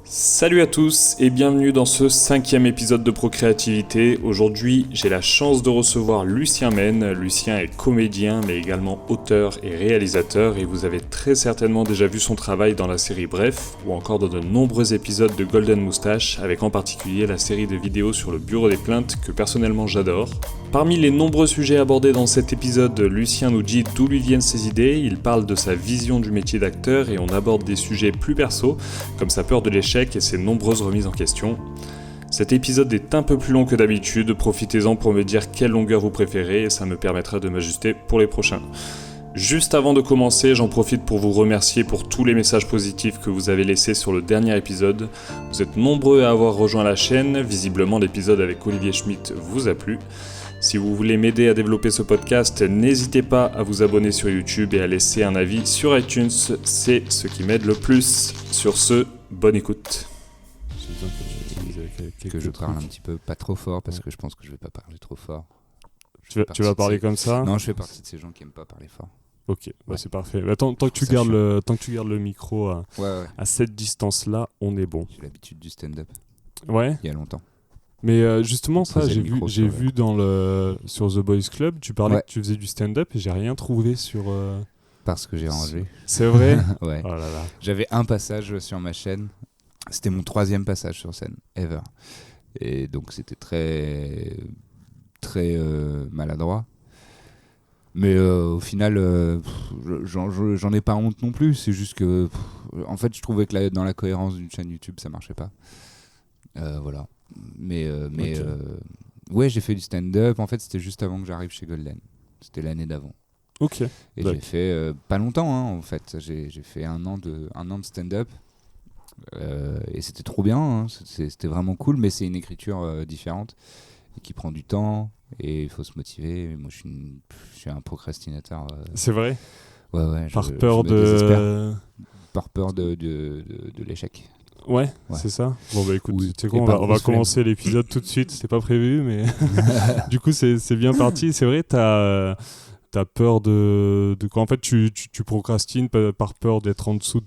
Salut à tous et bienvenue dans ce 5e épisode de Procréativité. Aujourd'hui, j'ai la chance de recevoir Lucien Mène. Lucien est comédien mais également auteur et réalisateur et vous avez très certainement déjà vu son travail dans la série Bref ou encore dans de nombreux épisodes de Golden Moustache avec en particulier la série de vidéos sur le bureau des plaintes que personnellement j'adore. Parmi les nombreux sujets abordés dans cet épisode, Lucien nous dit d'où lui viennent ses idées, il parle de sa vision du métier d'acteur et on aborde des sujets plus perso, comme sa peur de l'échec et ses nombreuses remises en question. Cet épisode est un peu plus long que d'habitude, profitez-en pour me dire quelle longueur vous préférez et ça me permettra de m'ajuster pour les prochains. Juste avant de commencer, j'en profite pour vous remercier pour tous les messages positifs que vous avez laissés sur le dernier épisode. Vous êtes nombreux à avoir rejoint la chaîne, visiblement l'épisode avec Olivier Schmitt vous a plu. Si vous voulez m'aider à développer ce podcast, n'hésitez pas à vous abonner sur YouTube et à laisser un avis sur iTunes, c'est ce qui m'aide le plus. Sur ce, bonne écoute. Que je parle un petit peu pas trop fort parce que je pense que je vais pas parler trop fort. Tu vas parler comme ça ? Non, je fais partie de ces gens qui aiment pas parler fort. Ok, ouais. C'est parfait. Bah, tant que tu gardes le micro à cette distance-là, on est bon. J'ai l'habitude du stand-up. Ouais. Il y a longtemps. Mais justement, ça, j'ai vu sur The Boys Club, tu parlais que tu faisais du stand-up et j'ai rien trouvé sur... Parce que j'ai rangé. C'est vrai ? Ouais. Oh là là. J'avais un passage sur ma chaîne. C'était mon 3e passage sur scène, ever. Et donc c'était très maladroit. Mais au final, j'en ai pas honte non plus. C'est juste que, en fait, je trouvais que dans la cohérence d'une chaîne YouTube, ça marchait pas. Voilà. Mais ouais, j'ai fait du stand-up. En fait, c'était juste avant que j'arrive chez Golden. C'était l'année d'avant. Ok. Et j'ai fait pas longtemps, en fait. J'ai fait un an de stand-up. Et c'était trop bien, hein. C'était vraiment cool, mais c'est une écriture différente et qui prend du temps et il faut se motiver. Et moi, je suis un procrastinateur. C'est vrai ? Ouais. Par peur de l'échec. Ouais, c'est ça. Bon bah écoute, oui, tu sais quoi, on va commencer l'épisode tout de suite. C'était pas prévu, mais du coup c'est bien parti. C'est vrai, t'as peur de quoi? En fait, tu procrastines par peur d'être en dessous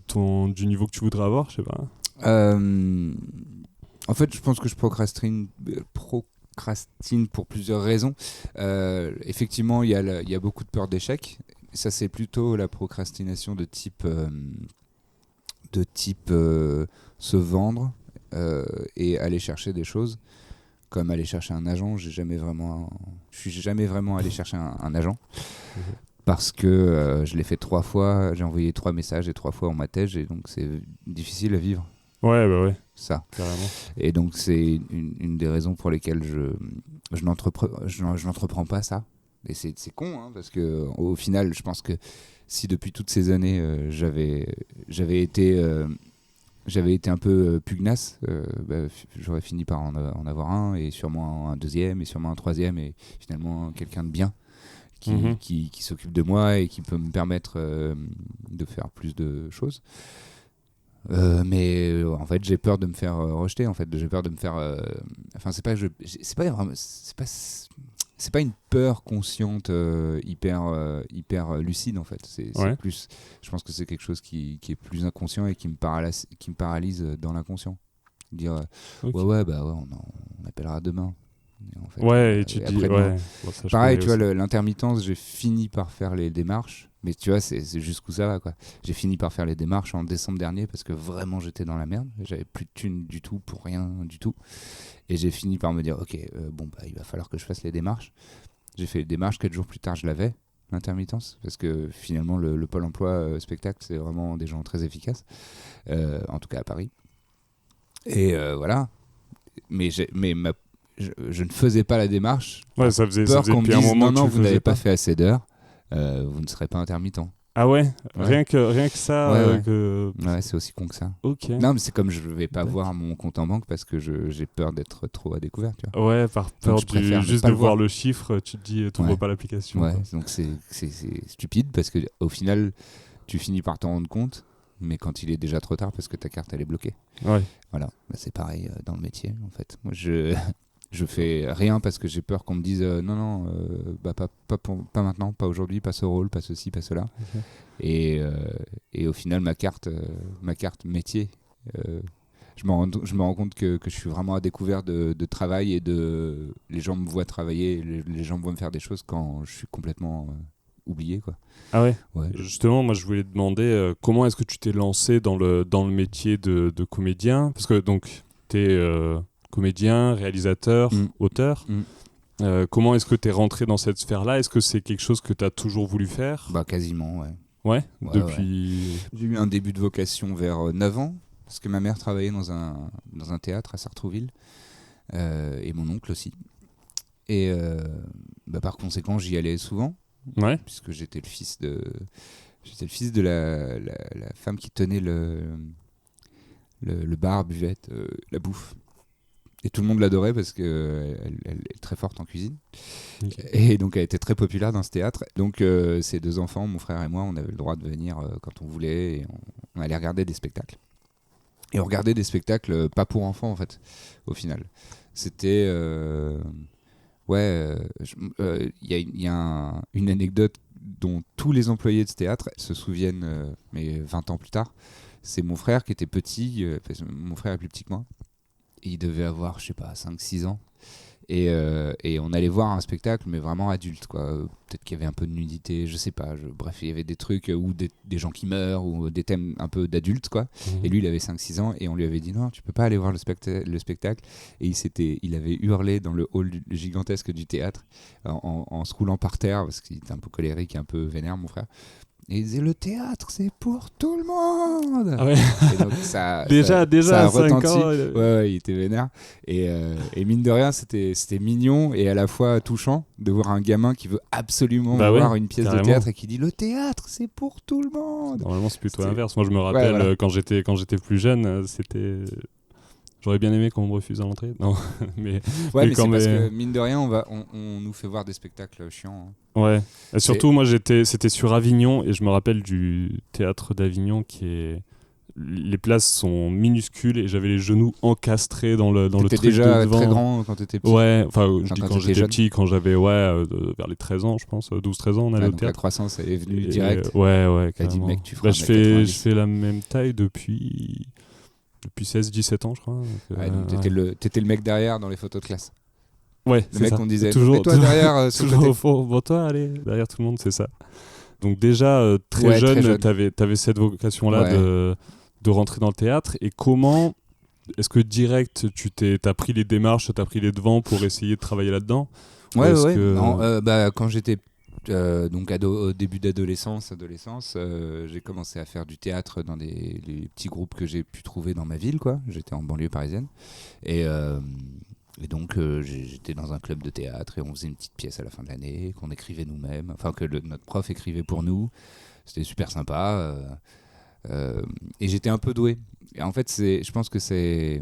du niveau que tu voudrais avoir, je sais pas. En fait, je pense que je procrastine pour plusieurs raisons. Effectivement, il y a beaucoup de peur d'échec. Ça, c'est plutôt la procrastination de type se vendre et aller chercher des choses. Comme aller chercher un agent, je suis jamais vraiment allé chercher un agent parce que je l'ai fait 3 fois, j'ai envoyé 3 messages et 3 fois on m'a tège et donc c'est difficile à vivre. Ouais, bah ouais. Ça. Carrément. Et donc c'est une des raisons pour lesquelles je n'entreprends pas ça. Et c'est con, hein, parce que au final, je pense que si depuis toutes ces années j'avais été un peu pugnace, j'aurais fini par en avoir un, et sûrement un deuxième, et sûrement un troisième, et finalement quelqu'un de bien qui s'occupe de moi et qui peut me permettre de faire plus de choses. Mais en fait, j'ai peur de me faire rejeter. En fait, j'ai peur de me faire. Enfin, c'est pas une peur consciente hyper lucide en fait. C'est plus. Je pense que c'est quelque chose qui est plus inconscient et qui me paralyse dans l'inconscient. Dire ouais, on appellera demain. En fait, ouais, et tu te dis ouais. Bon, pareil, tu vois, l'intermittence, j'ai fini par faire les démarches. Mais tu vois, c'est jusqu'où ça va, quoi. J'ai fini par faire les démarches en décembre dernier parce que vraiment j'étais dans la merde. J'avais plus de thunes du tout pour rien du tout. Et j'ai fini par me dire, ok, il va falloir que je fasse les démarches. J'ai fait les démarches, 4 jours plus tard, je l'avais, l'intermittence. Parce que finalement, le Pôle emploi spectacle, c'est vraiment des gens très efficaces. En tout cas à Paris. Et voilà. Mais je ne faisais pas la démarche. Ouais, ça faisait qu'on me dise, non, vous n'avez pas pas fait assez d'heures. Vous ne serez pas intermittent. Ah ouais. Rien que ça. Ouais, c'est aussi con que ça. Ok. Non, mais c'est comme je vais pas voir mon compte en banque parce que j'ai peur d'être trop à découvert. Tu vois. Ouais, par peur juste de voir le chiffre, tu te dis, tu n'ouvres pas l'application. Ouais, donc c'est stupide parce que au final, tu finis par t'en rendre compte, mais quand il est déjà trop tard parce que ta carte elle est bloquée. Ouais. Voilà, c'est pareil dans le métier en fait. Moi, je fais rien parce que j'ai peur qu'on me dise non, pas maintenant, pas aujourd'hui, pas ce rôle, pas ceci, pas cela. Okay. Et au final, ma carte métier je me rends compte que je suis vraiment à découvert de travail et les gens me voient travailler, les gens me voient me faire des choses quand je suis complètement oublié, quoi. Ah ouais. Ouais. Justement, moi je voulais te demander comment est-ce que tu t'es lancé dans le métier de comédien, parce que donc t'es comédien, réalisateur, auteur. Comment est-ce que t'es rentré dans cette sphère-là? Est-ce que c'est quelque chose que t'as toujours voulu faire? Bah quasiment, ouais. Ouais, depuis... Ouais. J'ai eu un début de vocation vers 9 ans, parce que ma mère travaillait dans un théâtre à Sartrouville, et mon oncle aussi. Et par conséquent, j'y allais souvent, puisque j'étais le fils de la femme qui tenait le bar, buvette, la bouffe. Et tout le monde l'adorait parce qu'elle est très forte en cuisine. Okay. Et donc elle était très populaire dans ce théâtre. Donc ces 2 enfants, mon frère et moi, on avait le droit de venir quand on voulait. Et on allait regarder des spectacles. Et on regardait des spectacles pas pour enfants en fait, au final. C'était... il y a une anecdote dont tous les employés de ce théâtre se souviennent, mais 20 ans plus tard. C'est mon frère qui était petit, mon frère est plus petit que moi. Il devait avoir, je sais pas, 5-6 ans. Et on allait voir un spectacle, mais vraiment adulte, quoi. Peut-être qu'il y avait un peu de nudité, je sais pas. Bref, il y avait des trucs ou des gens qui meurent, ou des thèmes un peu d'adultes, quoi. Et lui, il avait 5-6 ans, et on lui avait dit non, tu peux pas aller voir le spectacle. Et il avait hurlé dans le hall gigantesque du théâtre, en se roulant par terre, parce qu'il était un peu colérique et un peu vénère, mon frère. Et il disait le théâtre c'est pour tout le monde. Ah ouais. Et donc déjà ça a 5 retenti. ans, ouais, il était vénère et mine de rien c'était mignon et à la fois touchant de voir un gamin qui veut absolument voir une pièce de théâtre et qui dit le théâtre c'est pour tout le monde. Normalement c'est plutôt l'inverse. Moi je me rappelle quand j'étais plus jeune, c'était... J'aurais bien aimé qu'on me refuse à l'entrée. Non, mais c'est parce que mine de rien, on nous fait voir des spectacles chiants. Hein. Ouais. Et surtout, moi, c'était sur Avignon et je me rappelle du théâtre d'Avignon les places sont minuscules et j'avais les genoux encastrés dans le truc déjà de devant. Très grand quand t'étais petit. Ouais, enfin, je dis quand j'étais petit, quand j'avais vers les 13 ans, je pense, 12-13 ans, on allait au théâtre. La croissance est venue direct. Ouais, elle dit mec, tu feras je fais la même taille depuis 16-17 ans, je crois. Donc t'étais le mec derrière dans les photos de classe. Ouais, le mec, ça. on disait, toujours toi derrière, toujours au fond. Bon, toi, allez, derrière tout le monde, c'est ça. Donc déjà, très jeune. T'avais cette vocation-là de rentrer dans le théâtre. Et comment est-ce que direct, t'as pris les démarches, t'as pris les devants pour essayer de travailler là-dedans? Ouais. Non, quand j'étais donc au début d'adolescence, j'ai commencé à faire du théâtre dans les petits groupes que j'ai pu trouver dans ma ville, quoi. J'étais en banlieue parisienne et donc j'étais dans un club de théâtre et on faisait une petite pièce à la fin de l'année qu'on écrivait nous-mêmes, enfin que notre prof écrivait pour nous. C'était super sympa et j'étais un peu doué. Et en fait, je pense que c'est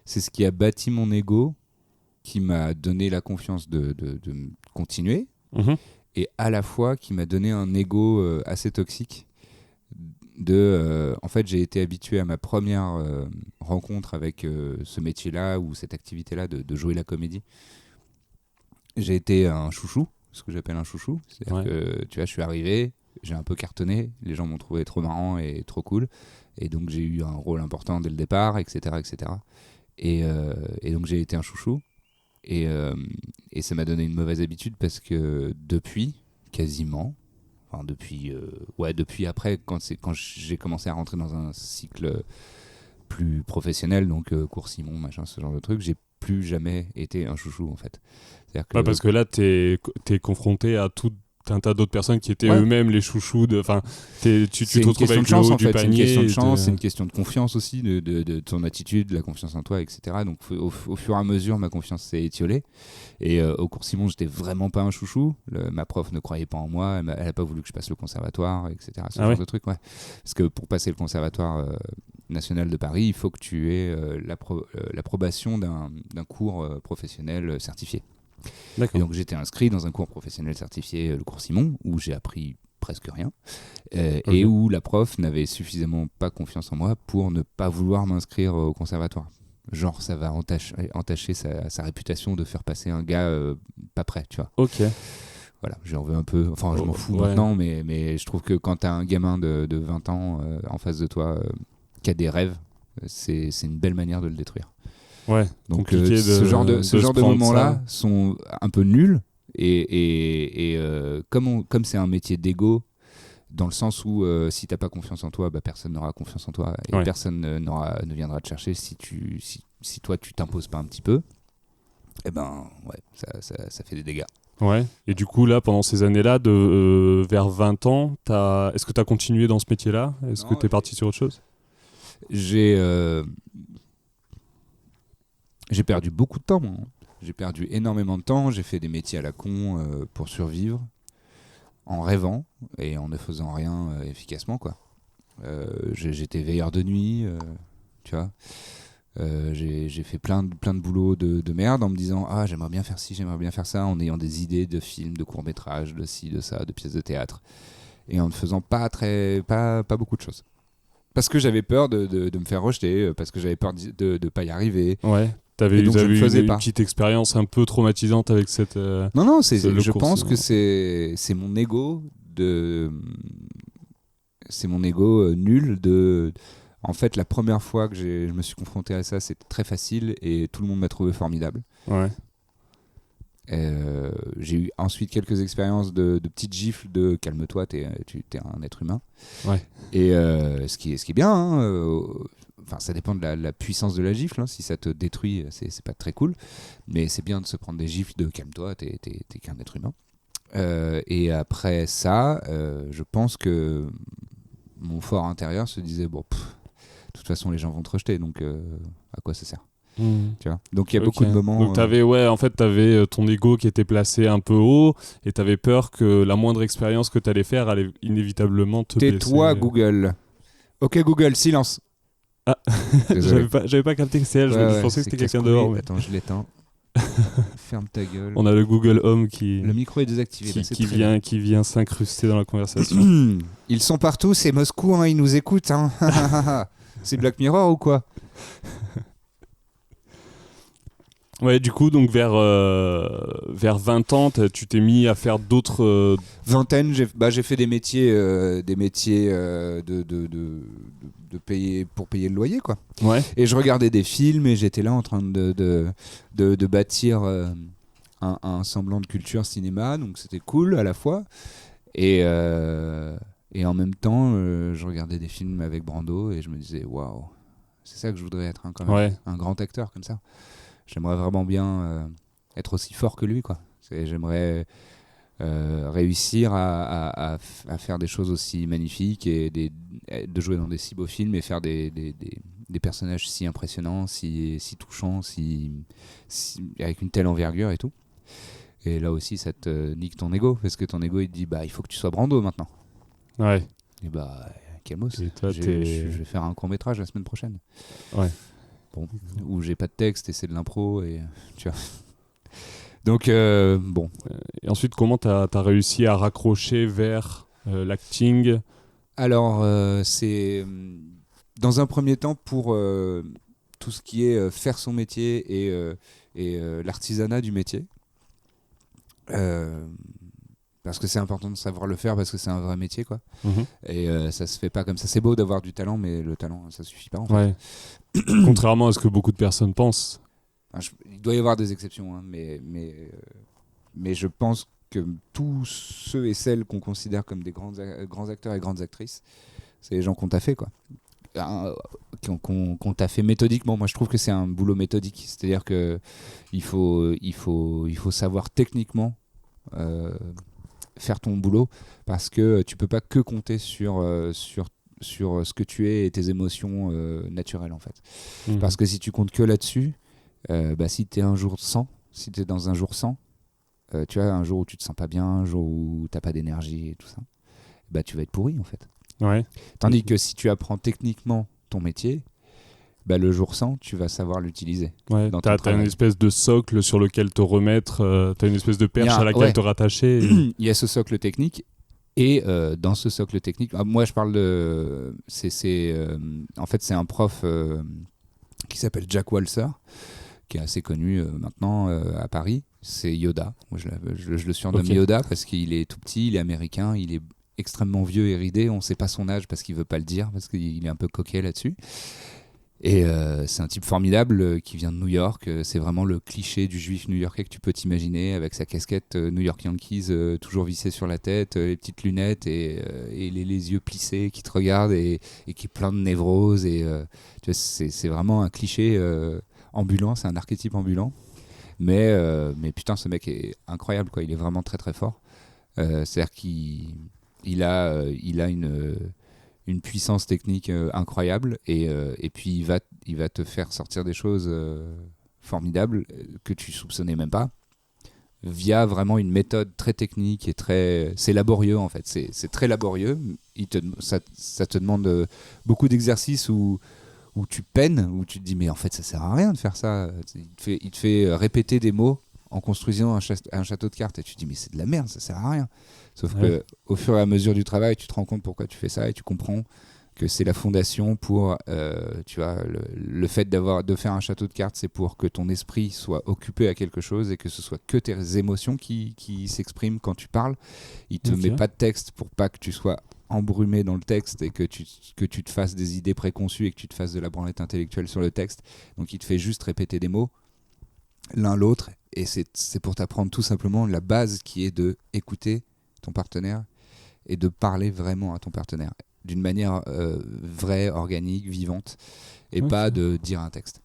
ce qui a bâti mon ego, qui m'a donné la confiance de continuer, et à la fois qui m'a donné un ego assez toxique. En fait, j'ai été habitué à ma première rencontre avec ce métier-là ou cette activité-là de jouer la comédie. J'ai été un chouchou, ce que j'appelle un chouchou. C'est-à-dire que, tu vois, je suis arrivé, j'ai un peu cartonné, les gens m'ont trouvé trop marrant et trop cool, et donc j'ai eu un rôle important dès le départ, etc. Et donc j'ai été un chouchou. Et ça m'a donné une mauvaise habitude parce que depuis après, quand j'ai commencé à rentrer dans un cycle plus professionnel, donc cours Simon, machin, ce genre de truc, j'ai plus jamais été un chouchou en fait. Parce que là, t'es confronté à tout un tas d'autres personnes qui étaient eux-mêmes les chouchous. Tu te retrouves avec le haut du panier. C'est une question de chance, c'est une question de confiance aussi, de ton attitude, de la confiance en toi, etc. Donc au fur et à mesure, ma confiance s'est étiolée. Et au cours Simon, j'étais vraiment pas un chouchou. Ma prof ne croyait pas en moi, elle a pas voulu que je passe le conservatoire, etc. Ce genre de truc, Parce que pour passer le conservatoire national de Paris, il faut que tu aies l'approbation d'un cours professionnel certifié. D'accord. Et donc j'étais inscrit dans un cours professionnel certifié, le cours Simon, où j'ai appris presque rien, et où la prof n'avait suffisamment pas confiance en moi pour ne pas vouloir m'inscrire au conservatoire. Genre ça va entacher sa réputation de faire passer un gars pas prêt, tu vois. Ok. Voilà, j'en veux un peu, enfin je m'en fous maintenant, mais je trouve que quand t'as un gamin de 20 ans en face de toi qui a des rêves, c'est une belle manière de le détruire. Ouais, donc compliqué ce genre de moments-là ça. sont un peu nuls et comme c'est un métier d'ego, dans le sens où si t'as pas confiance en toi, personne n'aura confiance en toi et personne ne viendra te chercher si toi tu t'imposes pas un petit peu. Et ça fait des dégâts. Ouais. Et du coup, là, pendant ces années-là, vers 20 ans, est-ce que tu as continué dans ce métier-là ? Est-ce que tu es parti sur autre chose ? J'ai perdu beaucoup de temps, moi. J'ai perdu énormément de temps. J'ai fait des métiers à la con pour survivre, en rêvant et en ne faisant rien efficacement, quoi. J'étais veilleur de nuit, tu vois. J'ai fait plein de boulots de merde en me disant j'aimerais bien faire ci, j'aimerais bien faire ça, en ayant des idées de films, de courts-métrages, de ci, de ça, de pièces de théâtre, et en ne faisant pas beaucoup de choses. Parce que j'avais peur de me faire rejeter, parce que j'avais peur de pas y arriver. Ouais. T'avais eu une petite expérience un peu traumatisante avec cette. Non, je pense que c'est mon ego c'est mon ego nul de. En fait, la première fois que je me suis confronté à ça, c'était très facile et tout le monde m'a trouvé formidable. Ouais. J'ai eu ensuite quelques expériences de petites gifles de calme-toi, t'es un être humain. Ouais. Et ce qui est bien, hein, ça dépend de la puissance de la gifle. Hein. Si ça te détruit, c'est pas très cool. Mais c'est bien de se prendre des gifles de calme-toi, t'es qu'un être humain. Et après ça, je pense que mon fort intérieur se disait de toute façon les gens vont te rejeter, donc à quoi ça sert? Tu vois, donc il y a beaucoup de moments. Donc t'avais ton ego qui était placé un peu haut et t'avais peur que la moindre expérience que t'allais faire allait inévitablement te blesser. Tais-toi, Google. Ok, Google, silence. Ah, j'avais pas capté que c'est elle. Je pensais que c'était quelqu'un dehors. Mais... Attends, je l'éteins. Ferme ta gueule. On a le Google Home le micro est désactivé. Qui vient s'incruster dans la conversation. Ils sont partout, c'est Moscou, hein, ils nous écoutent. Hein. C'est Black Mirror ou quoi? Ouais, du coup, donc vers 20 ans, tu t'es mis à faire d'autres... Vingtaine, j'ai fait des métiers de payer, pour payer le loyer, quoi. Ouais. Et je regardais des films et j'étais là en train de bâtir un semblant de culture cinéma, donc c'était cool à la fois. Et en même temps, je regardais des films avec Brando et je me disais, waouh, c'est ça que je voudrais être, hein, quand même, un grand acteur comme ça. J'aimerais vraiment bien être aussi fort que lui, quoi. J'aimerais réussir à faire des choses aussi magnifiques et de jouer dans des si beaux films et faire des personnages si impressionnants, si touchants, avec une telle envergure et tout. Et là aussi, ça te nique ton ego, parce que ton ego, il te dit, il faut que tu sois Brando maintenant. Ouais. Et calmos. Je vais faire un court-métrage la semaine prochaine. Ouais. Bon, où j'ai pas de texte et c'est de l'impro, et tu vois. Donc, bon. Et ensuite, comment t'as réussi à raccrocher vers l'acting ? Alors, c'est dans un premier temps pour tout ce qui est faire son métier et l'artisanat du métier. Parce que c'est important de savoir le faire, parce que c'est un vrai métier, quoi. Et ça se fait pas comme ça. C'est beau d'avoir du talent, mais le talent, ça suffit pas, en fait. Ouais. Contrairement à ce que beaucoup de personnes pensent. Il doit y avoir des exceptions, hein, mais je pense que tous ceux et celles qu'on considère comme des grands acteurs et grandes actrices, c'est les gens qu'on t'a fait, quoi. Qu'on t'a fait méthodiquement. Moi, je trouve que c'est un boulot méthodique. C'est-à-dire que il faut savoir techniquement faire ton boulot, parce que tu peux pas que compter sur ce que tu es et tes émotions naturelles, en fait. Parce que si tu comptes que là-dessus, si t'es un jour sans, si t'es dans un jour sans, tu vois, un jour où tu te sens pas bien, un jour où t'as pas d'énergie et tout ça, tu vas être pourri, en fait. Ouais. Tandis que si tu apprends techniquement ton métier, le jour sans, tu vas savoir l'utiliser. Ouais, t'as une espèce de socle sur lequel te remettre, t'as une espèce de perche à laquelle te rattacher. Il y a ce socle technique, et dans ce socle technique, moi je parle de... en fait, c'est un prof qui s'appelle Jack Walser, qui est assez connu maintenant à Paris. C'est Yoda. Moi, je le surnomme Yoda parce qu'il est tout petit, il est américain, il est extrêmement vieux et ridé. On ne sait pas son âge parce qu'il ne veut pas le dire, parce qu'il est un peu coquet là-dessus. Et c'est un type formidable qui vient de New York. C'est vraiment le cliché du juif new-yorkais que tu peux t'imaginer, avec sa casquette New York Yankees toujours vissée sur la tête, les petites lunettes et les yeux plissés qui te regardent et qui est plein de névrose. Et tu vois, c'est vraiment un cliché ambulant, c'est un archétype ambulant. Mais putain, ce mec est incroyable, quoi. Il est vraiment très très fort. C'est-à-dire qu'il a une puissance technique incroyable et puis il va te faire sortir des choses formidables que tu soupçonnais même pas via vraiment une méthode très technique et c'est laborieux en fait, c'est très laborieux. Ça te demande beaucoup d'exercices où tu peines, où tu te dis mais en fait ça sert à rien de faire ça. Il te fait répéter des mots en construisant un château de cartes et tu te dis mais c'est de la merde, ça sert à rien. Sauf que au fur et à mesure du travail, tu te rends compte pourquoi tu fais ça et tu comprends que c'est la fondation pour, tu vois, le fait de faire un château de cartes, c'est pour que ton esprit soit occupé à quelque chose et que ce soit que tes émotions qui s'expriment quand tu parles. Il te met pas de texte pour pas que tu sois embrumé dans le texte et que tu te fasses des idées préconçues et que tu te fasses de la branlette intellectuelle sur le texte. Donc il te fait juste répéter des mots l'un l'autre et c'est pour t'apprendre tout simplement la base qui est de écouter ton partenaire et de parler vraiment à ton partenaire d'une manière vraie, organique, vivante et pas de dire un texte.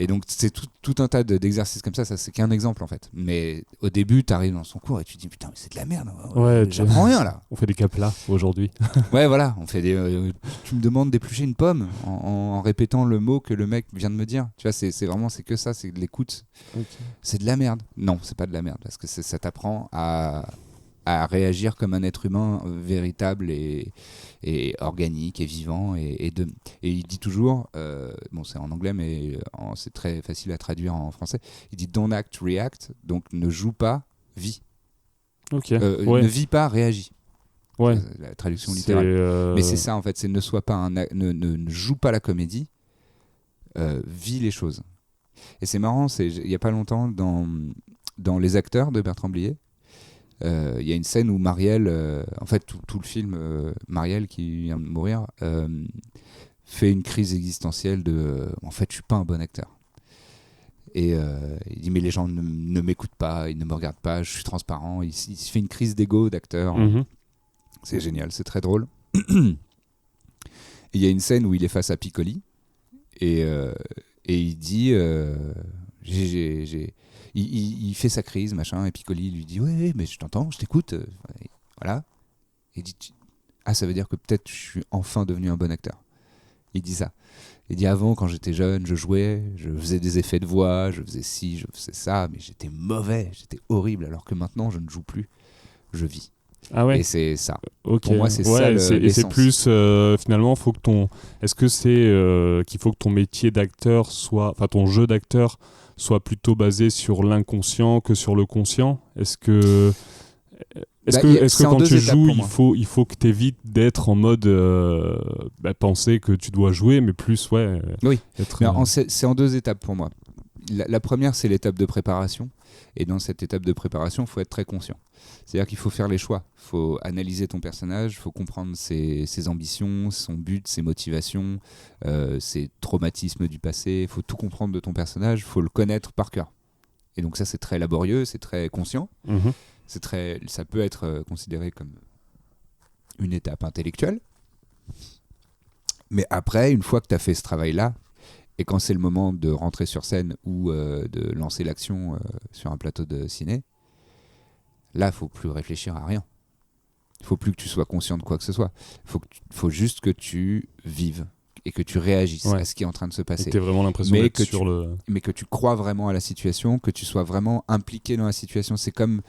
Et donc c'est tout un tas d'exercices comme ça c'est qu'un exemple en fait. Mais au début tu arrives dans son cours et tu te dis putain mais c'est de la merde, j'apprends rien là. On fait des caplas aujourd'hui. Ouais voilà, on fait tu me demandes d'éplucher une pomme en répétant le mot que le mec vient de me dire. Tu vois, c'est vraiment que ça, c'est de l'écoute. Okay. C'est de la merde. Non, c'est pas de la merde parce que ça t'apprend à réagir comme un être humain véritable et organique et vivant et il dit toujours bon c'est en anglais mais c'est très facile à traduire en français, il dit don't act, react, donc ne joue pas, vis. Ne vis pas, réagis. La traduction littérale mais c'est ça en fait, c'est ne sois pas ne joue pas la comédie, vis les choses. Et c'est marrant, il y a pas longtemps dans Les Acteurs de Bertrand Blier, il y a une scène où Marielle, en fait tout le film, Marielle qui vient de mourir, fait une crise existentielle de en fait je suis pas un bon acteur. Et il dit mais les gens ne m'écoutent pas, ils ne me regardent pas, je suis transparent. Il se fait une crise d'ego d'acteur. C'est génial, c'est très drôle. Et il y a une scène où il est face à Piccoli et il dit il fait sa crise, machin, et Piccoli lui dit ouais, mais je t'entends, je t'écoute, voilà. Et il dit ça veut dire que peut-être je suis enfin devenu un bon acteur. Il dit ça. Il dit avant, quand j'étais jeune, je jouais, je faisais des effets de voix, je faisais ci, je faisais ça, mais j'étais mauvais, j'étais horrible, alors que maintenant je ne joue plus, je vis. Ah ouais. Et c'est ça. Okay. Pour moi, c'est ça l'essence. Et c'est plus finalement, est-ce que c'est qu'il faut que ton métier d'acteur soit, enfin ton jeu d'acteur soit plutôt basé sur l'inconscient que sur le conscient ? Est-ce que quand tu joues, il faut que tu évites d'être en mode penser que tu dois jouer, mais plus oui. C'est en 2 étapes pour moi. La première, c'est l'étape de préparation. Et dans cette étape de préparation, il faut être très conscient. C'est-à-dire qu'il faut faire les choix. Il faut analyser ton personnage, il faut comprendre ses ambitions, son but, ses motivations, ses traumatismes du passé. Il faut tout comprendre de ton personnage, il faut le connaître par cœur. Et donc ça, c'est très laborieux, c'est très conscient. Ça peut être considéré comme une étape intellectuelle. Mais après, une fois que tu as fait ce travail-là, et quand c'est le moment de rentrer sur scène ou de lancer l'action sur un plateau de ciné, là, il ne faut plus réfléchir à rien. Il ne faut plus que tu sois conscient de quoi que ce soit. Il faut juste que tu vives et que tu réagisses à ce qui est en train de se passer. Et tu as vraiment l'impression d'être sur le... Mais que tu crois vraiment à la situation, que tu sois vraiment impliqué dans la situation. C'est comme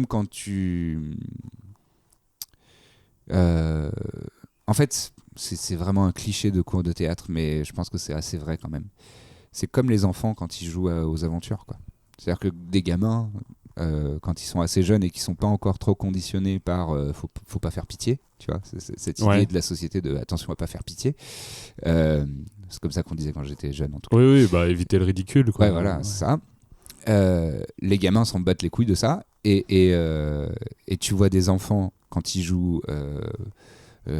quand tu... En fait... C'est vraiment un cliché de cours de théâtre, mais je pense que c'est assez vrai quand même. C'est comme les enfants quand ils jouent aux aventures, quoi. C'est-à-dire que des gamins, quand ils sont assez jeunes et qui sont pas encore trop conditionnés par faut pas faire pitié, tu vois, cette idée de la société de attention à pas faire pitié. C'est comme ça qu'on disait quand j'étais jeune, en tout cas. Oui, éviter le ridicule, quoi. Ouais, voilà, c'est ça. Les gamins s'en battent les couilles de ça, et tu vois des enfants quand ils jouent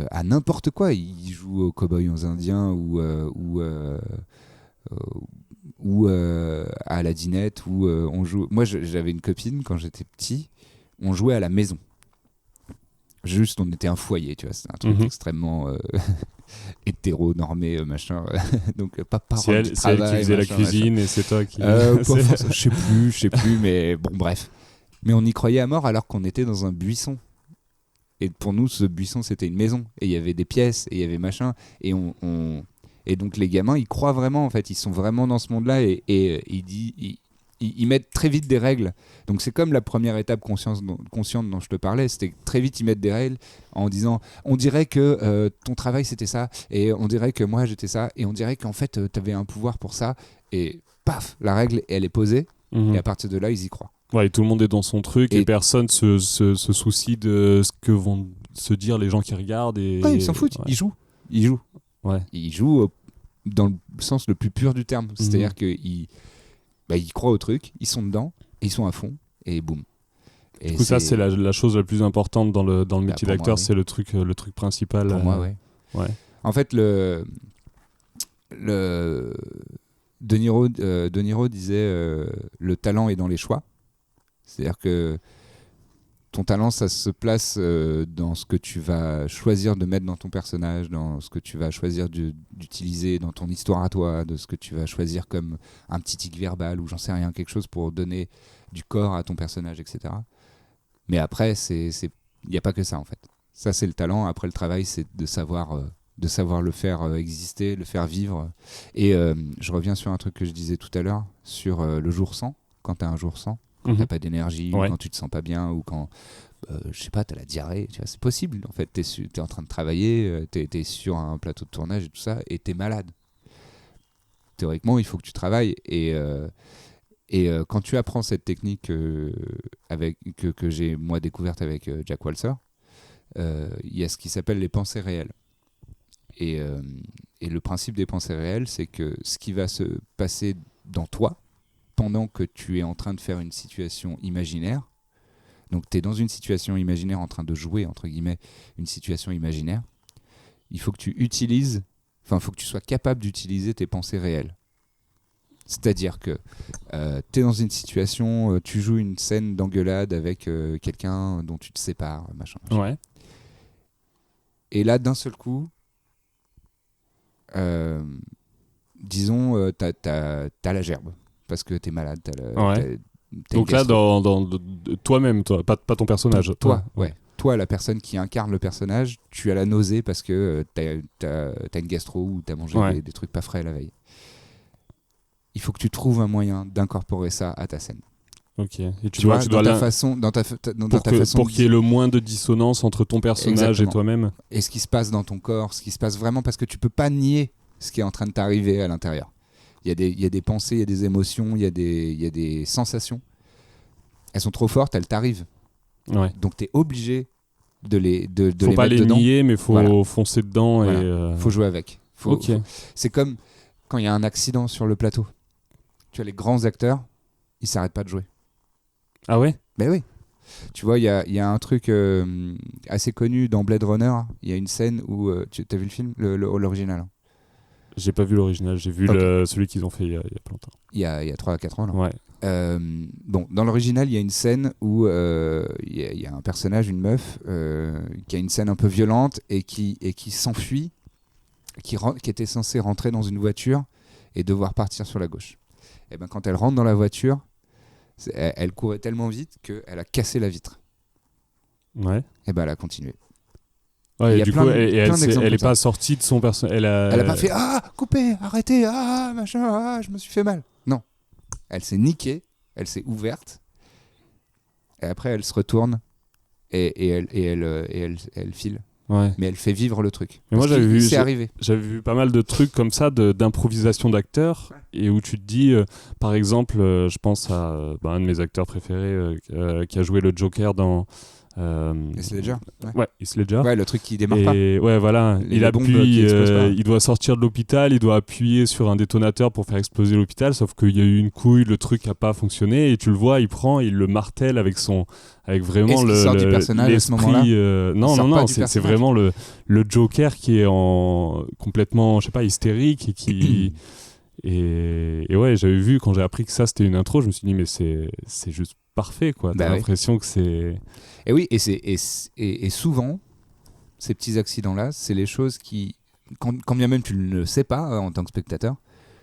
à n'importe quoi, ils jouent aux cow-boys aux Indiens ou ou à la dinette, où on joue. Moi, j'avais une copine quand j'étais petit, on jouait à la maison. Juste, on était un foyer, tu vois, c'est un truc extrêmement hétéro-normé, machin. Donc, pas parole du travail. C'est elle qui faisait machin, la cuisine machin. et c'est toi qui... Je sais plus, mais bon, bref. Mais on y croyait à mort alors qu'on était dans un buisson. Et pour nous, ce buisson, c'était une maison. Et il y avait des pièces, et il y avait machin. Et et donc, les gamins, ils croient vraiment, en fait. Ils sont vraiment dans ce monde-là. Et ils mettent très vite des règles. Donc, c'est comme la première étape consciente dont je te parlais. C'était très vite, ils mettent des règles en disant on dirait que ton travail, c'était ça. Et on dirait que moi, j'étais ça. Et on dirait qu'en fait, tu avais un pouvoir pour ça. Et paf, la règle, elle est posée. Et à partir de là, ils y croient. Ouais, et tout le monde est dans son truc et personne se soucie de ce que vont se dire les gens qui regardent. Ils s'en foutent, ils jouent. Ouais. Ils jouent dans le sens le plus pur du terme. C'est-à-dire qu'ils croient au truc, ils sont dedans, ils sont à fond, et boum. Et du coup, ça, c'est la chose la plus importante dans le métier d'acteur, c'est le truc principal. Pour moi, ouais. En fait, De Niro disait le talent est dans les choix. C'est-à-dire que ton talent, ça se place dans ce que tu vas choisir de mettre dans ton personnage, dans ce que tu vas choisir d'utiliser dans ton histoire à toi, de ce que tu vas choisir comme un petit tic verbal ou j'en sais rien, quelque chose pour donner du corps à ton personnage, etc. Mais après, il n'y a pas que ça, en fait. Ça, c'est le talent. Après, le travail, c'est de savoir le faire exister, le faire vivre. Et je reviens sur un truc que je disais tout à l'heure, sur le jour sans, quand tu as un jour sans. Quand t'as pas d'énergie, ou quand tu te sens pas bien, ou quand, je sais pas, t'as la diarrhée, tu vois, c'est possible. En fait, t'es en train de travailler, t'es sur un plateau de tournage et tout ça, et t'es malade. Théoriquement, il faut que tu travailles. Et quand tu apprends cette technique que j'ai, moi, découverte avec Jack Walser, il y a ce qui s'appelle les pensées réelles. Et le principe des pensées réelles, c'est que ce qui va se passer dans toi, pendant que tu es en train de faire une situation imaginaire, donc tu es dans une situation imaginaire en train de jouer, entre guillemets, une situation imaginaire, il faut que tu sois capable d'utiliser tes pensées réelles. C'est-à-dire que tu es dans une situation, tu joues une scène d'engueulade avec quelqu'un dont tu te sépares, machin. Ouais. Et là, d'un seul coup, disons, t'as la gerbe. Parce que t'es malade, donc là, dans toi-même, pas ton personnage. Toi, ouais. Toi, la personne qui incarne le personnage, tu as la nausée parce que t'as une gastro ou t'as mangé des trucs pas frais la veille. Il faut que tu trouves un moyen d'incorporer ça à ta scène. Ok. Et tu dois dans ta façon, pour qu'il y ait le moins de dissonance entre ton personnage et toi-même. Et ce qui se passe dans ton corps, ce qui se passe vraiment, parce que tu peux pas nier ce qui est en train de t'arriver à l'intérieur. Il y a des pensées, il y a des émotions, il y a des sensations. Elles sont trop fortes, elles t'arrivent. Ouais. Donc tu es obligé de les faut mettre dedans. Faut pas les nier, mais faut foncer dedans. Voilà. Faut jouer avec. C'est comme quand il y a un accident sur le plateau. Tu as les grands acteurs, ils s'arrêtent pas de jouer. Ah ouais ? Ben oui. Tu vois, il y a un truc assez connu dans Blade Runner. Il y a une scène où... tu as vu le film, l'original? J'ai pas vu l'original, j'ai vu celui qu'ils ont fait il y a pas longtemps. Il y a 3-4 ans, là. Ouais. Dans l'original, il y a une scène où il y a un personnage, une meuf, qui a une scène un peu violente et qui s'enfuit, qui était censée rentrer dans une voiture et devoir partir sur la gauche. Et ben, quand elle rentre dans la voiture, elle courait tellement vite qu'elle a cassé la vitre. Ouais. Et ben, elle a continué. Ouais, et du coup, elle est pas sortie de son personnage. Elle a pas fait coupez, arrêtez, machin, je me suis fait mal. Non. Elle s'est niquée, elle s'est ouverte, et après elle se retourne et elle file. Ouais. Mais elle fait vivre le truc. Mais moi, j'avais vu pas mal de trucs comme ça d'improvisation d'acteurs, et où tu te dis, par exemple, je pense à un de mes acteurs préférés qui a joué le Joker dans Heath Ledger. Ouais, Heath Ledger. Ouais, le truc qui démarre pas. Ouais, voilà. Il appuie, il doit sortir de l'hôpital, il doit appuyer sur un détonateur pour faire exploser l'hôpital, sauf qu'il y a eu une couille, le truc a pas fonctionné, et tu le vois, il le martèle avec vraiment le. Est-ce qu'il sort du personnage à ce moment-là Non, c'est vraiment le Joker qui est complètement, je sais pas, hystérique et qui. Et ouais, j'avais vu, quand j'ai appris que ça c'était une intro, je me suis dit, mais c'est juste parfait, quoi. T'as l'impression que c'est. Et oui, et souvent, ces petits accidents-là, c'est les choses qui, quand bien même tu ne le sais pas en tant que spectateur,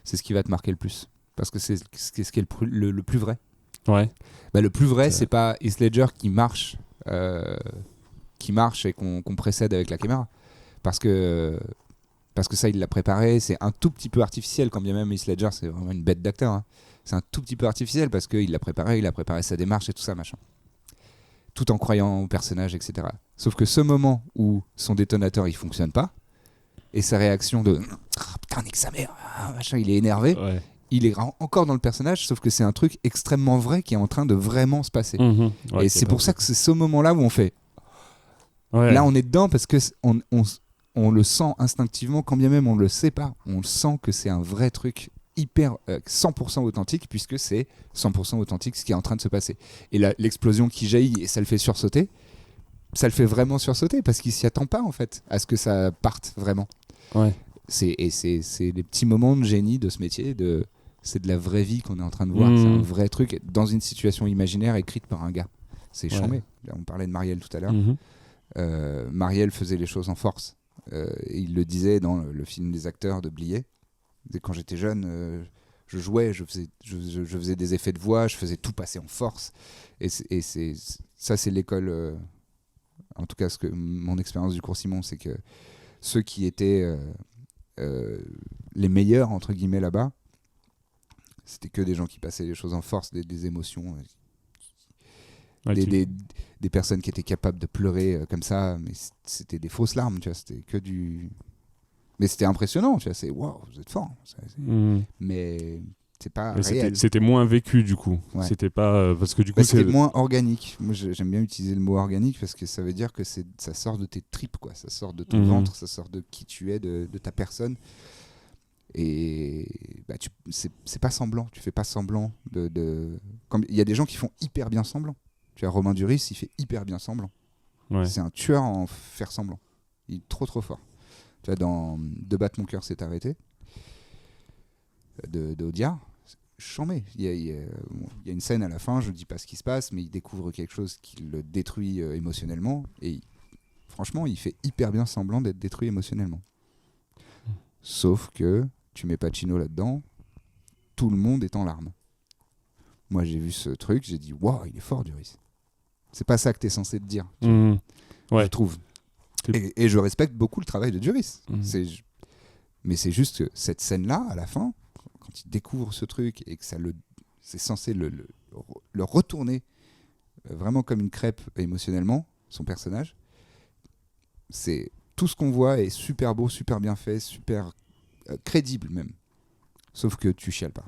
c'est ce qui va te marquer le plus. Parce que c'est ce qui est le plus vrai. Ouais. Le plus vrai, c'est pas Heath Ledger qui marche et qu'on précède avec la caméra. Parce que ça, il l'a préparé. C'est un tout petit peu artificiel, quand bien même Heath Ledger, c'est vraiment une bête d'acteur. Hein. C'est un tout petit peu artificiel parce qu'il l'a préparé, il a préparé sa démarche et tout ça, machin. Tout en croyant au personnage, etc. Sauf que ce moment où son détonateur, il fonctionne pas, et sa réaction de « putain, nique sa mère !» machin, il est énervé. Ouais. Il est encore dans le personnage, sauf que c'est un truc extrêmement vrai qui est en train de vraiment se passer. Ouais, et c'est pour ça que c'est ce moment-là où on fait. Ouais. Là, on est dedans parce que on le sent instinctivement, quand bien même on le sait pas. On sent que c'est un vrai truc hyper 100% authentique, puisque c'est 100% authentique ce qui est en train de se passer. Et l'explosion qui jaillit, et ça le fait sursauter. Ça le fait vraiment sursauter parce qu'il s'y attend pas en fait à ce que ça parte vraiment. Ouais. C'est les petits moments de génie de ce métier. C'est de la vraie vie qu'on est en train de voir. C'est un vrai truc dans une situation imaginaire écrite par un gars. C'est chambé. On parlait de Marielle tout à l'heure. Marielle faisait les choses en force. Il le disait dans le film des acteurs de Blier. Quand j'étais jeune, je jouais, je faisais des effets de voix, je faisais tout passer en force. Et ça, c'est l'école. En tout cas, mon expérience du cours Simon, c'est que ceux qui étaient les meilleurs, entre guillemets, là-bas, c'était que des gens qui passaient les choses en force, des émotions, des personnes qui étaient capables de pleurer comme ça, mais c'était des fausses larmes, tu vois, c'était que du... Mais c'était impressionnant, tu vois, c'est waouh, vous êtes fort. Mais c'est pas réel. C'était moins vécu du coup. Ouais. C'était pas parce que du coup c'était moins organique. Moi j'aime bien utiliser le mot organique parce que ça veut dire que ça sort de tes tripes, quoi. Ça sort de ton ventre, ça sort de qui tu es, de ta personne. Et c'est pas semblant. Tu fais pas semblant de... Il y a des gens qui font hyper bien semblant. Tu vois, Romain Duris, il fait hyper bien semblant. Ouais. C'est un tueur en faire semblant. Il est trop fort. Tu vois, dans De battre mon cœur s'est arrêté de Audiard, chambé. Il y a une scène à la fin, je ne dis pas ce qui se passe, mais il découvre quelque chose qui le détruit émotionnellement, et franchement, il fait hyper bien semblant d'être détruit émotionnellement. Sauf que tu mets Pacino là-dedans, tout le monde est en larmes. Moi, j'ai vu ce truc, j'ai dit, waouh, il est fort, Duris. C'est pas ça que tu es censé te dire, je trouve. Et je respecte beaucoup le travail de Duris. Mais c'est juste que cette scène-là, à la fin, quand il découvre ce truc et que c'est censé le retourner vraiment comme une crêpe émotionnellement, son personnage, c'est tout ce qu'on voit est super beau, super bien fait, super crédible même. Sauf que tu chiales pas.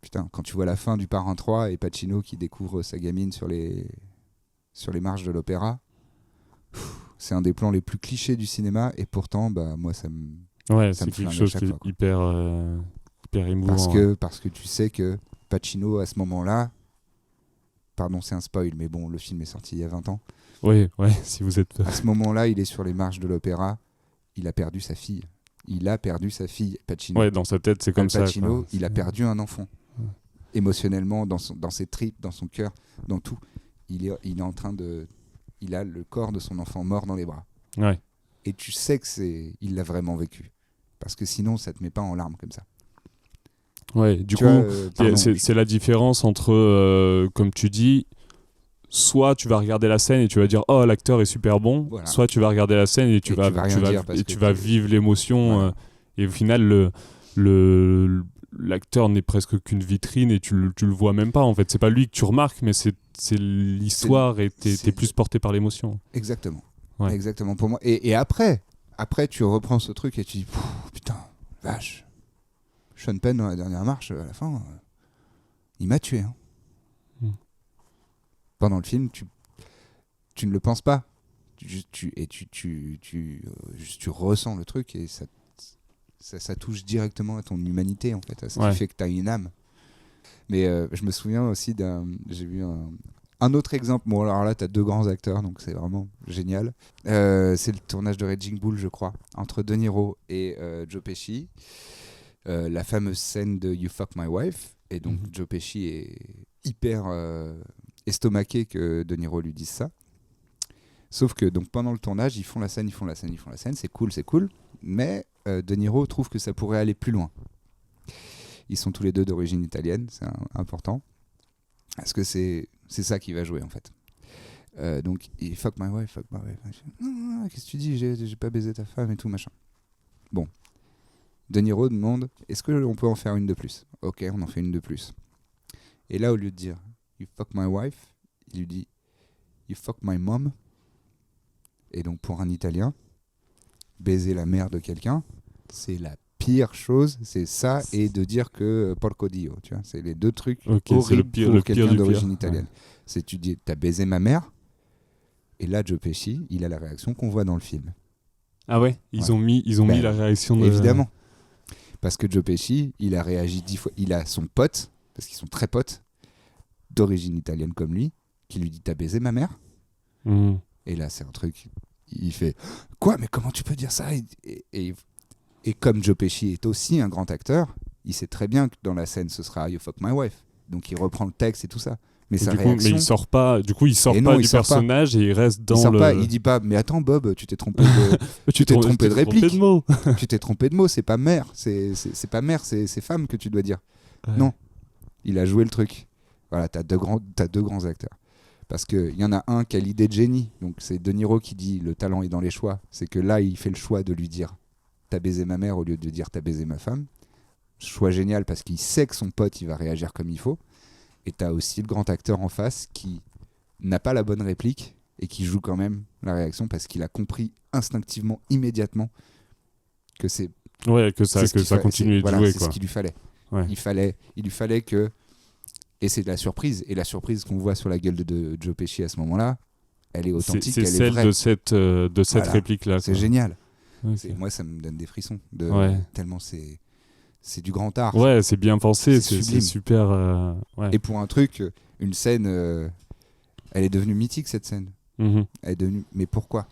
Putain, quand tu vois la fin du Parrain 3 et Pacino qui découvre sa gamine sur les marches de l'opéra, c'est un des plans les plus clichés du cinéma et pourtant, moi, ça me... Ouais, c'est quelque chose qui est hyper émouvant. Parce que tu sais que Pacino, à ce moment-là, pardon, c'est un spoil, mais bon, le film est sorti il y a 20 ans. Oui, si vous êtes... À ce moment-là, il est sur les marches de l'opéra, il a perdu sa fille. Pacino. Ouais, dans sa tête, c'est comme Pacino, ça. Pacino, il a perdu un enfant. Ouais. Émotionnellement, dans ses tripes, dans son cœur, dans tout. Il est en train de... Il a le corps de son enfant mort dans les bras. Ouais. Et tu sais il l'a vraiment vécu. Parce que sinon, ça te met pas en larmes comme ça. Ouais, du coup, c'est la différence entre, comme tu dis, soit tu vas regarder la scène et tu vas dire « Oh, l'acteur est super bon voilà. », soit tu vas regarder la scène et tu vas vivre l'émotion. Voilà. Et au final, l'acteur n'est presque qu'une vitrine et tu le vois même pas. En fait, c'est pas lui que tu remarques, mais c'est l'histoire et t'es plus porté par l'émotion. Exactement. Ouais. Exactement pour moi. Et après, tu reprends ce truc et tu dis putain, vache. Sean Penn dans la dernière marche, à la fin, il m'a tué. Hein. Pendant le film, tu ne le penses pas. Tu ressens le truc et ça touche directement à ton humanité, en fait, à ce qui fait que tu as une âme. Mais je me souviens aussi j'ai vu un autre exemple. Bon, alors là, tu as 2 grands acteurs, donc c'est vraiment génial. C'est le tournage de Raging Bull, je crois, entre De Niro et Joe Pesci. la fameuse scène de You Fuck My Wife, et donc Joe Pesci est hyper estomaqué que De Niro lui dise ça. Sauf que donc pendant le tournage, ils font la scène, c'est cool, mais De Niro trouve que ça pourrait aller plus loin. Ils sont tous les deux d'origine italienne, c'est important. Parce que c'est ça qui va jouer en fait. Donc, il fuck my wife. Non, qu'est-ce que tu dis, j'ai pas baisé ta femme et tout, machin. Bon. De Niro demande, est-ce qu'on peut en faire une de plus ? Ok, on en fait une de plus. Et là, au lieu de dire, you fuck my wife, il lui dit, you fuck my mom. Et donc, pour un Italien, baiser la mère de quelqu'un, c'est la pire chose, c'est ça, et de dire que porco dio, tu vois, c'est les deux trucs horribles pour quelqu'un d'origine italienne. C'est tu dis, t'as baisé ma mère, et là, Joe Pesci, il a la réaction qu'on voit dans le film. Ah ouais, ils ont mis la réaction de... Évidemment. Parce que Joe Pesci, il a réagi 10 fois. Il a son pote, parce qu'ils sont très potes, d'origine italienne comme lui, qui lui dit, t'as baisé ma mère ? Et là, c'est un truc... Il fait, quoi ? Mais comment tu peux dire ça ? Et comme Joe Pesci est aussi un grand acteur, il sait très bien que dans la scène, ce sera You Fuck My Wife. Donc il reprend le texte et tout ça. Mais sa réaction... Mais il sort pas du personnage et il reste dans il dit pas, mais attends Bob, tu t'es trompé de, tu t'es trompé de réplique. Tu t'es trompé de mots, c'est pas mère, c'est pas mère, c'est femme que tu dois dire. Ouais. Non, il a joué le truc. Voilà, t'as deux grands acteurs. Parce qu'il y en a un qui a l'idée de génie. Donc c'est De Niro qui dit le talent est dans les choix. C'est que là, il fait le choix de lui dire t'as baisé ma mère au lieu de dire t'as baisé ma femme. Choix génial parce qu'il sait que son pote il va réagir comme il faut. Et t'as aussi le grand acteur en face qui n'a pas la bonne réplique et qui joue quand même la réaction parce qu'il a compris instinctivement, immédiatement que c'est... Ouais, que ça continue de jouer. C'est ce qu'il lui fallait. Ouais. Il lui fallait que... Et c'est de la surprise. Et la surprise qu'on voit sur la gueule de Joe Pesci à ce moment-là, elle est authentique, elle est vraie. C'est celle de cette réplique-là. C'est génial. Okay. Moi, ça me donne des frissons. Tellement c'est du grand art. Ouais, c'est bien pensé, c'est super... ouais. Et pour un truc, une scène, elle est devenue mythique, cette scène. Elle est devenue... Mais pourquoi ?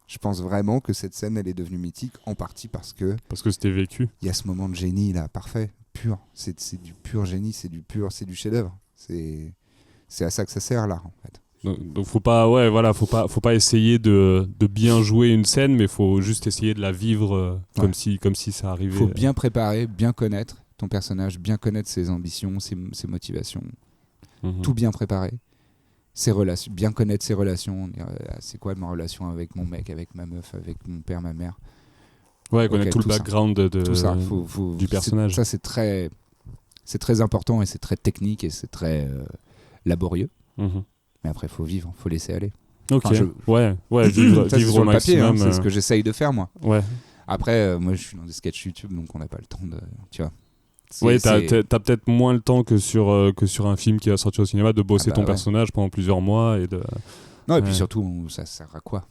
Je pense vraiment que cette scène, elle est devenue mythique, en partie parce que c'était vécu. Il y a ce moment de génie, là, parfait, pur. C'est du pur génie, c'est du chef-d'œuvre. C'est à ça que ça sert, l'art, en fait. Donc faut pas essayer de bien jouer une scène, mais faut juste essayer de la vivre comme si ça arrivait. Faut bien préparer, bien connaître ton personnage, bien connaître ses ambitions, ses motivations, tout bien préparer, ses relations, bien connaître ses relations. C'est quoi ma relation avec mon mec, avec ma meuf, avec mon père, ma mère. Ouais, connaître tout le background tout ça. Du personnage. Ça c'est très important et c'est très technique et c'est très laborieux. Mais après, il faut vivre, il faut laisser aller. Ok, vivre sur au le papier, maximum. C'est ce que j'essaye de faire, moi. Ouais. Après, moi, je suis dans des sketchs YouTube, donc on n'a pas le temps de... Tu vois. Ouais, t'as peut-être moins le temps que sur un film qui va sortir au cinéma de bosser ton personnage pendant plusieurs mois. Non, et puis surtout, ça sert à quoi ?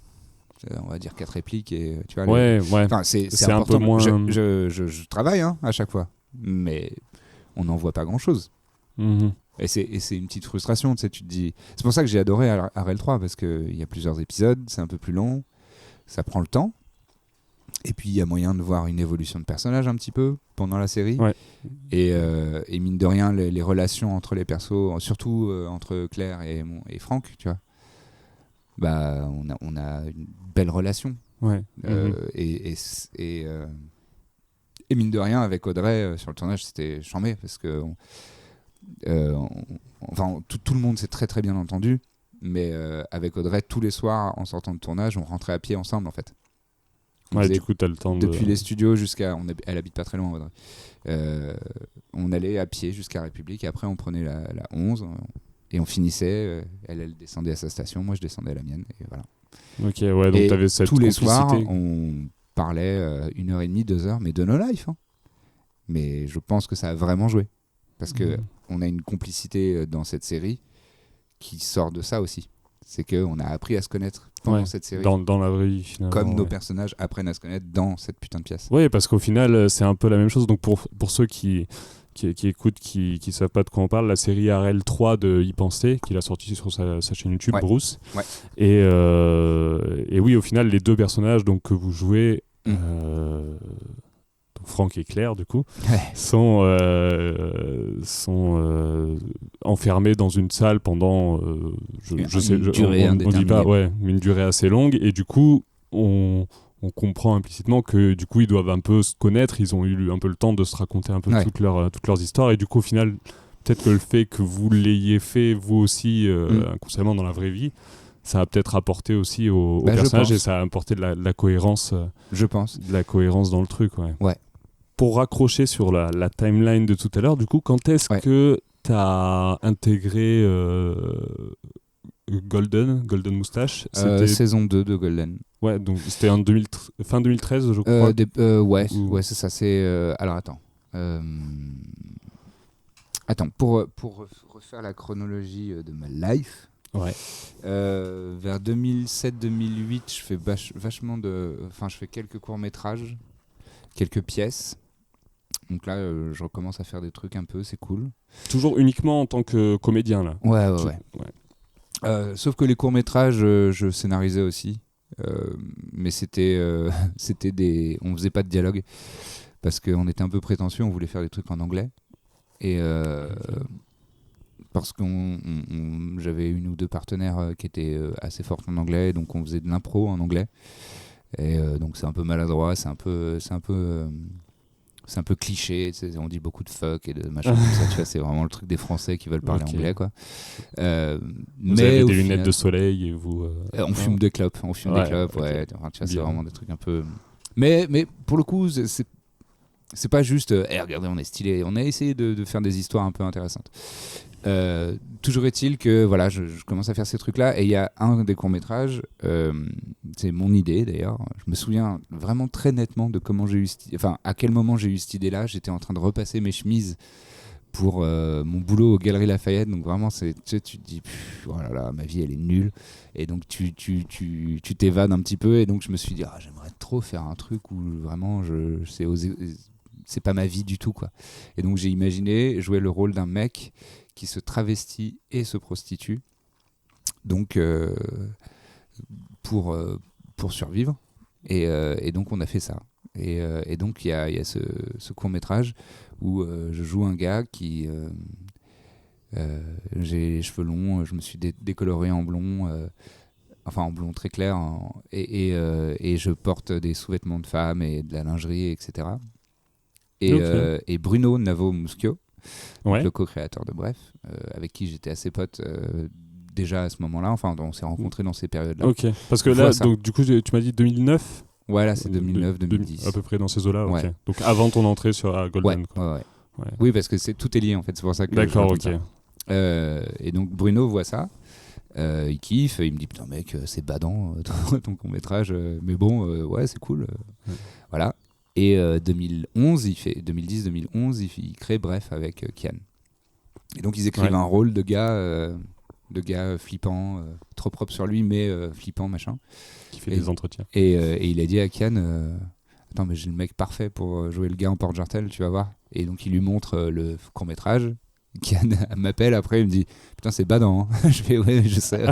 On va dire 4 répliques et... Tu vois, ouais. Enfin, c'est un peu moins... Je travaille à chaque fois, mais on n'en voit pas grand-chose. Et c'est une petite frustration, tu sais, tu te dis... C'est pour ça que j'ai adoré Arel 3, parce qu'il y a plusieurs épisodes, c'est un peu plus long, ça prend le temps, et puis il y a moyen de voir une évolution de personnage un petit peu pendant la série, et mine de rien, les relations entre les persos, surtout entre Claire et Franck, tu vois, bah, on a une belle relation. Et mine de rien, avec Audrey, sur le tournage, c'était chambé, parce que... tout le monde s'est très très bien entendu, mais avec Audrey, tous les soirs en sortant de tournage, on rentrait à pied ensemble en fait. Du coup, t'as le temps depuis les studios jusqu'à... Elle habite pas très loin, Audrey. On allait à pied jusqu'à République, et après on prenait la 11 et on finissait. Elle descendait à sa station, moi je descendais à la mienne, et voilà. Ok, ouais, donc t'avais cette tous les complicité. soirs, on parlait 1h30, 2 heures, mais de nos lives. Mais je pense que ça a vraiment joué. Parce qu'on a une complicité dans cette série qui sort de ça aussi. C'est qu'on a appris à se connaître pendant cette série. Dans la vraie vie, finalement. Comme nos personnages apprennent à se connaître dans cette putain de pièce. Oui, parce qu'au final, c'est un peu la même chose. Donc pour ceux qui écoutent, qui savent pas de quoi on parle, la série Arel 3 de Y Penser, qu'il a sorti sur sa chaîne YouTube, Bruce. Ouais. Et oui, au final, les deux personnages donc, que vous jouez... Franck et Claire du coup, Ouais. sont enfermés dans une salle pendant Une durée on dit pas indéterminée. une durée assez longue, et du coup on comprend implicitement que du coup ils doivent un peu se connaître, ils ont eu un peu le temps de se raconter un peu Ouais. toutes leurs histoires, et du coup au final peut-être que le fait que vous l'ayez fait vous aussi inconsciemment dans la vraie vie, ça a peut-être apporté aussi au Bah, je personnage, pense. et ça a apporté de la cohérence Je pense. dans le truc. Ouais. Pour raccrocher sur la timeline de tout à l'heure, du coup, quand est-ce que tu as intégré Golden Moustache? Saison 2 de Golden. Ouais, donc c'était en fin 2013, je crois. Ouais, c'est ça. Alors attends. Attends, pour refaire la chronologie de ma life, Ouais. vers 2007-2008, je fais vachement je fais quelques courts-métrages, quelques pièces. Donc là, je recommence à faire des trucs un peu, c'est cool. Toujours uniquement en tant que comédien, là. Ouais. Sauf que les courts-métrages, je scénarisais aussi. Mais c'était on faisait pas de dialogue parce qu'on était un peu prétentieux, on voulait faire des trucs en anglais. Et parce que j'avais une ou deux partenaires qui étaient assez fortes en anglais, donc on faisait de l'impro en anglais. Et donc c'est un peu maladroit, c'est un peu cliché, on dit beaucoup de fuck et de machin comme ça, tu vois, c'est vraiment le truc des Français qui veulent parler anglais, quoi. Vous Mais avez des au lunettes final, de soleil et vous... on fume des clopes, ouais. Okay. Enfin, tu vois, c'est vraiment des trucs un peu... Mais pour le coup, c'est pas juste regardez, on est stylé. On a essayé de faire des histoires un peu intéressantes. Toujours est-il que voilà, je commence à faire ces trucs-là, et il y a un des courts-métrages, c'est mon idée d'ailleurs. Je me souviens vraiment très nettement de comment à quel moment j'ai eu cette idée-là. J'étais en train de repasser mes chemises pour mon boulot aux Galeries Lafayette, donc vraiment tu te dis oh là là, ma vie elle est nulle, et donc tu t'évades un petit peu, et donc je me suis dit j'aimerais trop faire un truc où vraiment c'est pas ma vie du tout, quoi. Et donc j'ai imaginé jouer le rôle d'un mec qui se travestit et se prostitue, donc pour survivre, et donc on a fait ça, et donc il y a ce court-métrage où je joue un gars qui j'ai les cheveux longs, je me suis décoloré en blond, en blond très clair, et je porte des sous-vêtements de femme et de la lingerie, etc. Et Bruno Navo-Muschio, le co-créateur de Bref, avec qui j'étais assez pote déjà à ce moment-là, on s'est rencontrés dans ces périodes-là. Ok, parce que là, donc, du coup, tu m'as dit 2009 ? Ouais, là c'est 2009-2010. À peu près dans ces eaux-là, ok. Ouais. Donc avant ton entrée sur Golden. Ouais. Oui, parce que tout est lié en fait, c'est pour ça que d'accord, ok. Et donc Bruno voit ça, il kiffe, il me dit putain mec, c'est badant ton court-métrage, mais bon, ouais, c'est cool. Voilà. Et 2010-2011, il crée Bref avec Kian. Et donc ils écrivent un rôle de gars flippant, trop propre sur lui, mais flippant, machin. Qui fait des entretiens. Et il a dit à Kian, attends, mais j'ai le mec parfait pour jouer le gars en porte-jartel, tu vas voir. Et donc il lui montre le court-métrage. Kian m'appelle après, il me dit putain, c'est badant, hein. Je fais ouais, je sais.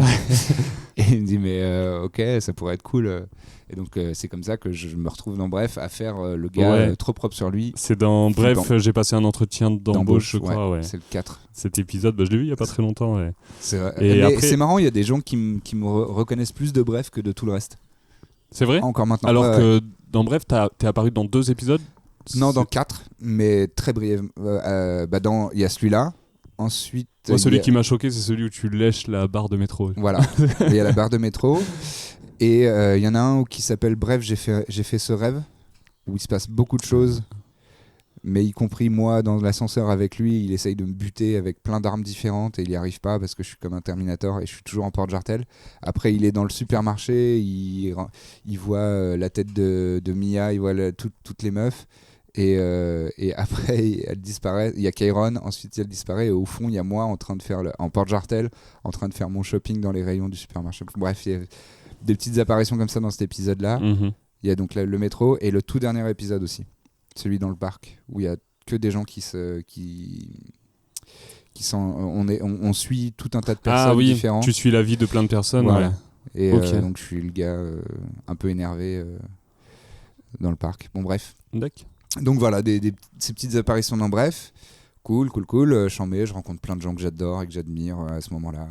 Et il me dit mais ok, ça pourrait être cool. Et donc c'est comme ça que je me retrouve dans Bref à faire le gars trop propre sur lui. C'est dans Bref, j'ai passé un entretien d'embauche, je crois. Ouais. C'est le 4. Cet épisode, je l'ai vu il n'y a pas très longtemps. Ouais. C'est vrai. Et après... c'est marrant, il y a des gens qui me reconnaissent plus de Bref que de tout le reste. C'est vrai ? Encore maintenant. Alors que dans Bref, t'es apparu dans 2 épisodes ? Non, dans 4, mais très brièvement. Il y a celui-là. Ensuite, moi, celui qui m'a choqué, c'est celui où tu lèches la barre de métro. Voilà, il y a la barre de métro. Et il y en a un qui s'appelle Bref, j'ai fait ce rêve, où il se passe beaucoup de choses, mais y compris moi, dans l'ascenseur avec lui, il essaye de me buter avec plein d'armes différentes, et il n'y arrive pas parce que je suis comme un Terminator et je suis toujours en porte-jartel. Après, il est dans le supermarché, il voit la tête de Mia, il voit toutes les meufs. Et après elle disparaît, il y a Kairon, ensuite elle disparaît, et au fond il y a moi en train de faire en porte-jartel, en train de faire mon shopping dans les rayons du supermarché. Bref, il y a des petites apparitions comme ça dans cet épisode là. Il y a donc le métro, et le tout dernier épisode aussi, celui dans le parc, où il y a que des gens on suit tout un tas de personnes différentes. Tu suis la vie de plein de personnes. Voilà. Et donc je suis le gars un peu énervé dans le parc. Bon bref. D'accord. Donc voilà, ces petites apparitions dans Bref. Cool. Chambé, je rencontre plein de gens que j'adore et que j'admire à ce moment-là.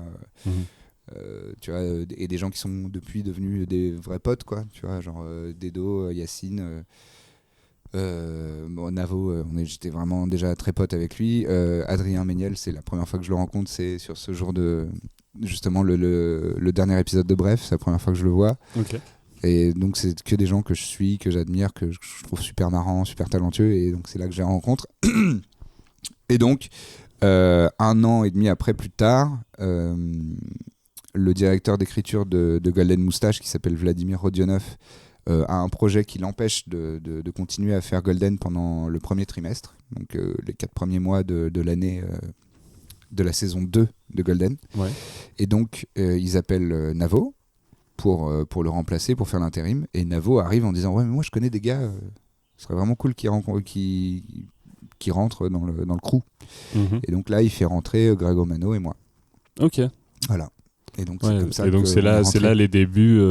Tu vois, et des gens qui sont depuis devenus des vrais potes, quoi. Tu vois, genre Dedo, Yacine, Navo, j'étais vraiment déjà très pote avec lui. Adrien Méniel, c'est la première fois que je le rencontre, c'est sur ce jour de... Justement, le dernier épisode de Bref, c'est la première fois que je le vois. Ok. Et donc, c'est que des gens que je suis, que j'admire, que je trouve super marrants, super talentueux. Et donc, c'est là que je les rencontre. Et donc, 1 an et demi après, plus tard, le directeur d'écriture de Golden Moustache, qui s'appelle Vladimir Rodionov, a un projet qui l'empêche de continuer à faire Golden pendant le premier trimestre, donc les 4 premiers mois de l'année de la saison 2 de Golden. Ouais. Et donc, ils appellent Navo pour le remplacer, pour faire l'intérim. Et Navo arrive en disant « Ouais, mais moi, je connais des gars, ce serait vraiment cool qui rentrent dans le crew. » Et donc là, il fait rentrer Greg Romano et moi. Ok. Voilà. Et donc, c'est comme ça et donc c'est là les débuts,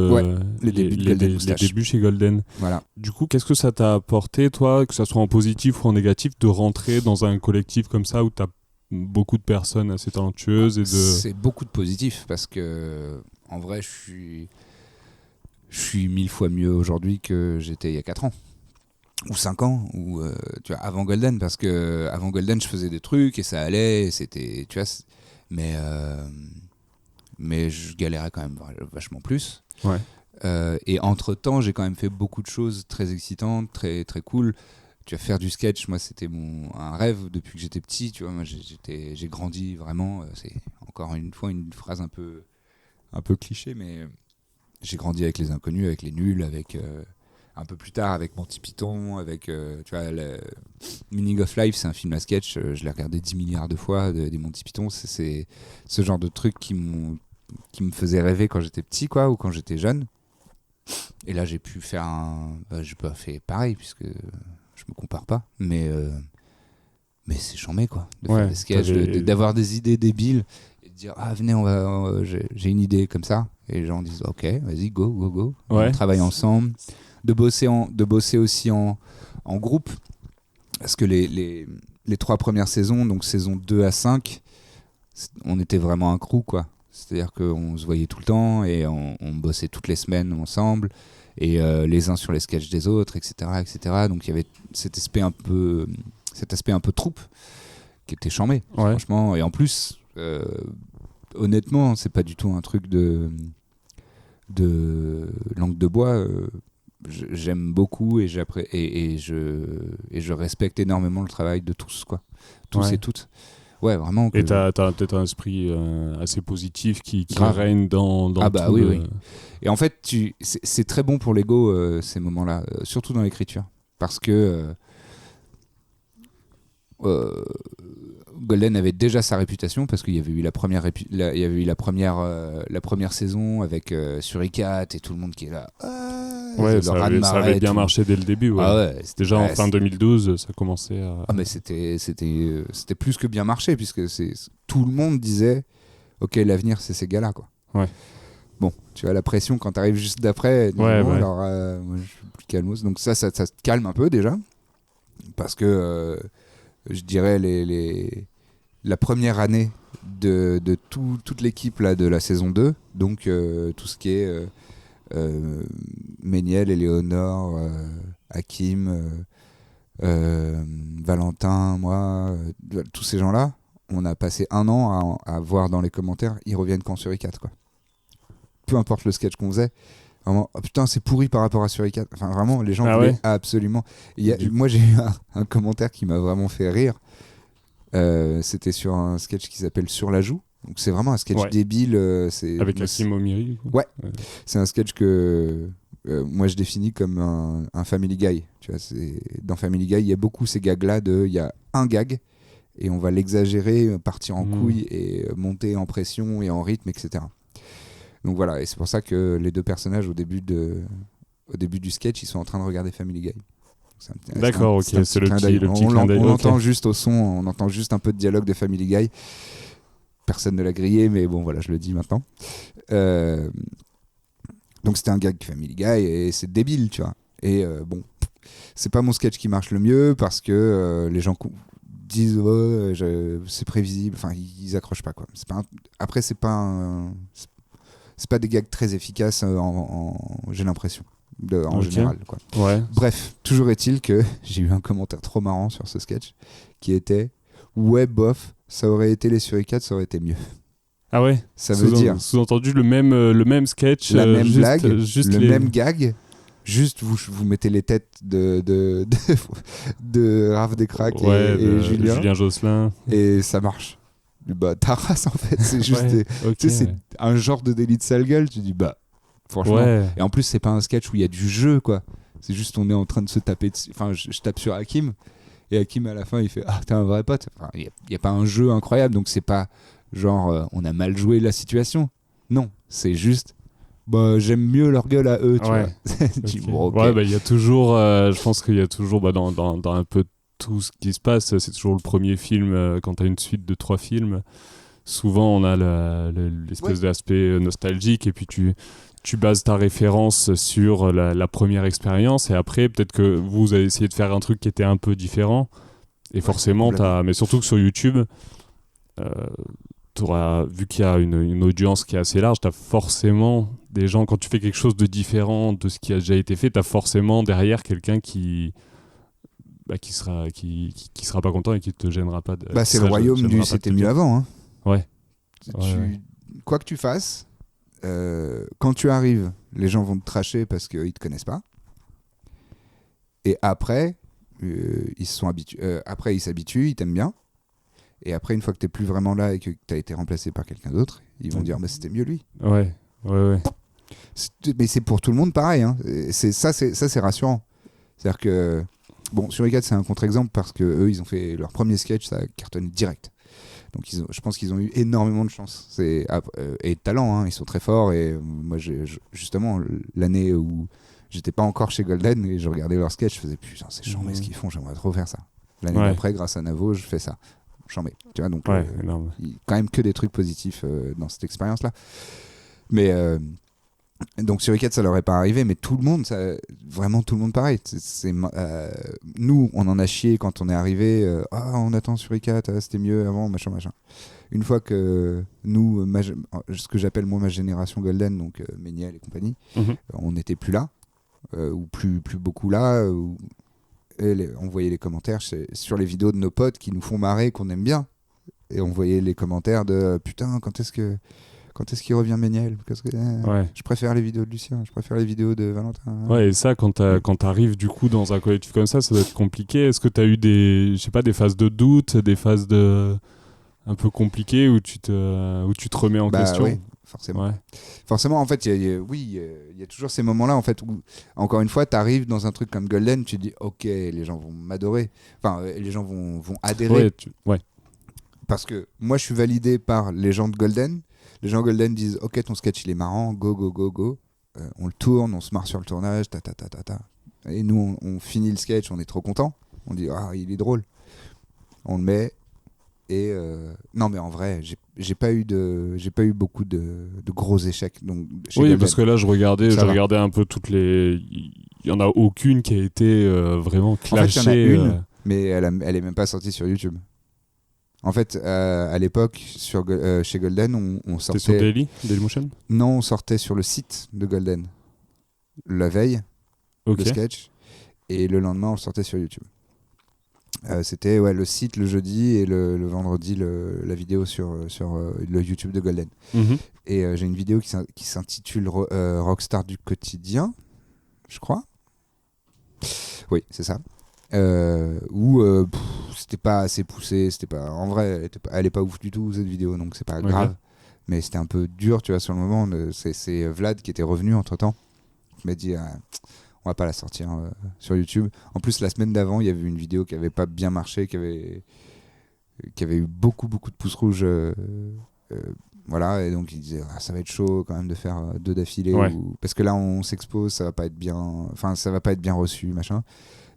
les débuts chez Golden. Voilà. Du coup, qu'est-ce que ça t'a apporté, toi, que ça soit en positif ou en négatif, de rentrer dans un collectif comme ça où tu as beaucoup de personnes assez talentueuses C'est beaucoup de positif parce que, en vrai, je suis 1000 fois mieux aujourd'hui que j'étais il y a 4 ans. Ou 5 ans, ou tu vois, avant Golden, parce que avant Golden, je faisais des trucs et ça allait, et c'était, tu vois, mais je galérais quand même vachement plus. Ouais. Et entre-temps, j'ai quand même fait beaucoup de choses très excitantes, très, très cool. Tu vas faire du sketch, moi, c'était un rêve depuis que j'étais petit. Tu vois, moi, j'ai grandi vraiment. C'est encore une fois une phrase un peu cliché, mais j'ai grandi avec les inconnus, avec les nuls, avec... un peu plus tard avec Monty Python, avec tu vois, Meaning of Life, c'est un film à sketch, je l'ai regardé 10 milliards de fois, des Monty Python, c'est ce genre de trucs qui me faisait rêver quand j'étais petit, quoi, ou quand j'étais jeune. Et là, j'ai pu faire j'ai pas fait pareil, puisque je me compare pas, mais c'est chambé, quoi, de faire des sketchs, d'avoir des idées débiles, et de dire, ah, venez, j'ai une idée comme ça, et les gens disent, ok, vas-y, go, on travaille ensemble. De bosser aussi en groupe, parce que les 3 premières saisons, donc saison 2 à 5, on était vraiment un crew, quoi. C'est-à-dire qu'on se voyait tout le temps et on bossait toutes les semaines ensemble, et les uns sur les sketchs des autres, etc. Donc il y avait cet aspect un peu troupe qui était chambé, franchement. Et en plus, honnêtement, c'est pas du tout un truc de langue de bois. J'aime beaucoup et je respecte énormément le travail de tous, quoi. Tous et toutes. Ouais, vraiment. Et t'as peut-être un esprit assez positif qui règne dans tout. Oui. Et en fait, c'est très bon pour l'ego, ces moments-là, surtout dans l'écriture. Parce que Golden avait déjà sa réputation, parce qu'il y avait eu la première saison avec Suricat et tout le monde qui est là. Ça avait bien marché dès le début. Ouais. Ah ouais, déjà en fin 2012, ça commençait à... Ah mais c'était plus que bien marché, puisque tout le monde disait ok, l'avenir c'est ces gars-là, quoi. Ouais. Bon, tu as la pression quand t'arrives juste d'après. Alors moi je suis plus calmos. Donc ça te calme un peu déjà, parce que je dirais la première année de toute l'équipe là de la saison 2, donc tout ce qui est Méniel, Éléonore, Hakim, Valentin, moi, tous ces gens-là, on a passé 1 an à voir dans les commentaires, ils reviennent quand Suricat, quoi. Peu importe le sketch qu'on faisait, vraiment, oh putain, c'est pourri par rapport à Suricat. Enfin, vraiment, les gens voulaient absolument. Moi, j'ai eu un commentaire qui m'a vraiment fait rire. C'était sur un sketch qui s'appelle Sur la joue. Donc c'est vraiment un sketch débile. Avec Hakim Omiri. Ouais. C'est un sketch que moi je définis comme un Family Guy. Tu vois, dans Family Guy, il y a beaucoup ces gags-là il y a un gag et on va l'exagérer, partir en couille et monter en pression et en rythme, etc. Donc voilà, et c'est pour ça que les 2 personnages au début du sketch, ils sont en train de regarder Family Guy. D'accord, ok, c'est le petit clin d'œil. On entend juste au son, on entend juste un peu de dialogue de Family Guy. Personne ne l'a grillé, mais bon, voilà, je le dis maintenant. Donc c'était un gag Family Guy et c'est débile, tu vois. Et bon, c'est pas mon sketch qui marche le mieux parce que les gens disent c'est prévisible, enfin ils accrochent pas quoi. Après c'est pas des gags très efficaces j'ai l'impression en général quoi. Ouais. Bref, toujours est-il que j'ai eu un commentaire trop marrant sur ce sketch qui était ouais bof, ça aurait été les Suricates, ça aurait été mieux. Ah ouais. Ça veut dire sous-entendu le même sketch, la même blague, juste le même gag. Juste, vous mettez les têtes de Raph Descraques et Julien Josselin. Et ça marche. Bah, ta race, en fait. C'est juste okay. C'est un genre de délit de sale gueule. Tu dis, bah, franchement. Ouais. Et en plus, c'est pas un sketch où il y a du jeu, quoi. C'est juste, on est en train de se taper dessus. Enfin, je tape sur Hakim. Et Hakim, à la fin, il fait, ah, t'es un vrai pote. Enfin, il n'y a pas un jeu incroyable. Donc, c'est pas genre, on a mal joué la situation. Non, c'est juste. Bah, j'aime mieux leur gueule à eux, tu vois. Okay. Bon, okay. Ouais, bah, il y a toujours, je pense qu'il y a toujours, bah, dans un peu tout ce qui se passe, c'est toujours le premier film, quand tu as une suite de 3 films, souvent on a l'espèce d'aspect nostalgique, et puis tu bases ta référence sur la première expérience, et après, peut-être que vous avez essayé de faire un truc qui était un peu différent, et forcément, mais surtout que sur YouTube, vu qu'il y a une audience qui est assez large, tu as forcément des gens, quand tu fais quelque chose de différent de ce qui a déjà été fait, tu as forcément derrière quelqu'un qui sera pas content et qui te gênera pas. C'est le royaume du c'était mieux avant. Hein. Ouais. Quoi que tu fasses, quand tu arrives, les gens vont te tracher parce qu'ils te connaissent pas. Et après, ils se sont habitués. Après, ils s'habituent, ils t'aiment bien. Et après, une fois que t'es plus vraiment là et que t'as été remplacé par quelqu'un d'autre, ils vont dire c'était mieux lui. Ouais. Mais c'est pour tout le monde pareil. Hein. C'est rassurant. C'est-à-dire que bon, Suricates, c'est un contre-exemple parce que eux, ils ont fait leur premier sketch, ça a cartonné direct. Donc je pense qu'ils ont eu énormément de chance et de talent, hein. Ils sont très forts. Et moi, justement, l'année où j'étais pas encore chez Golden et je regardais leur sketch, je faisais putain, c'est chambé ce qu'ils font, j'aimerais trop faire ça. L'année d'après, grâce à Navo, je fais ça. Chambé. Tu vois, donc quand même que des trucs positifs dans cette expérience-là. Mais donc Suricates, ça leur est pas arrivé, mais tout le monde, vraiment tout le monde pareil. Nous, on en a chié quand on est arrivé. On attend Suricates, c'était mieux avant, machin. Une fois que nous, ce que j'appelle moi ma génération Golden, donc Méniel et compagnie, on n'était plus là, ou plus beaucoup là. On voyait les commentaires sur les vidéos de nos potes qui nous font marrer, qu'on aime bien. Et on voyait les commentaires de putain, quand est-ce qu'il revient Méniel ? Parce que je préfère les vidéos de Lucien, je préfère les vidéos de Valentin. Ouais, et ça, quand t'arrives du coup dans un collectif comme ça doit être compliqué. Est-ce que t'as eu des phases de doute, des phases un peu compliquées où tu te remets en question ? Oui, forcément. Ouais. Forcément, en fait, il y a toujours ces moments-là en fait, où, encore une fois, t'arrives dans un truc comme Golden, tu te dis ok, les gens vont m'adorer. Enfin, les gens vont adhérer. Ouais. Parce que moi, je suis validé par les gens de Golden. Les gens Golden disent ok, ton sketch il est marrant, go. On le tourne, on se marre sur le tournage, ta. Et nous, on finit le sketch, on est trop content. On dit il est drôle. On le met. Et non, mais en vrai, j'ai pas eu beaucoup de gros échecs. Donc, oui, Golden. Parce que là, je regardais un peu toutes les. Il y en a aucune qui a été vraiment clashée. En fait, il y en a une, mais elle est même pas sortie sur YouTube. En fait, à l'époque, chez Golden, on sortait... C'était sur Dailymotion ? Non, on sortait sur le site de Golden. La veille, le sketch. Et le lendemain, on le sortait sur YouTube. C'était le site le jeudi et le vendredi, la vidéo sur le YouTube de Golden. Et j'ai une vidéo qui s'intitule Rockstar du quotidien, je crois. Oui, c'est ça. Où c'était pas assez poussé, en vrai elle est pas ouf du tout cette vidéo, donc c'est pas grave, mais c'était un peu dur, tu vois, sur le moment. C'est Vlad qui était revenu entre temps, qui m'a dit on va pas la sortir sur YouTube. En plus, la semaine d'avant, il y avait une vidéo qui avait pas bien marché, qui avait eu beaucoup de pouces rouges, voilà, et donc il disait ça va être chaud quand même de faire 2 d'affilée, parce que là on s'expose, ça va pas être bien reçu, machin.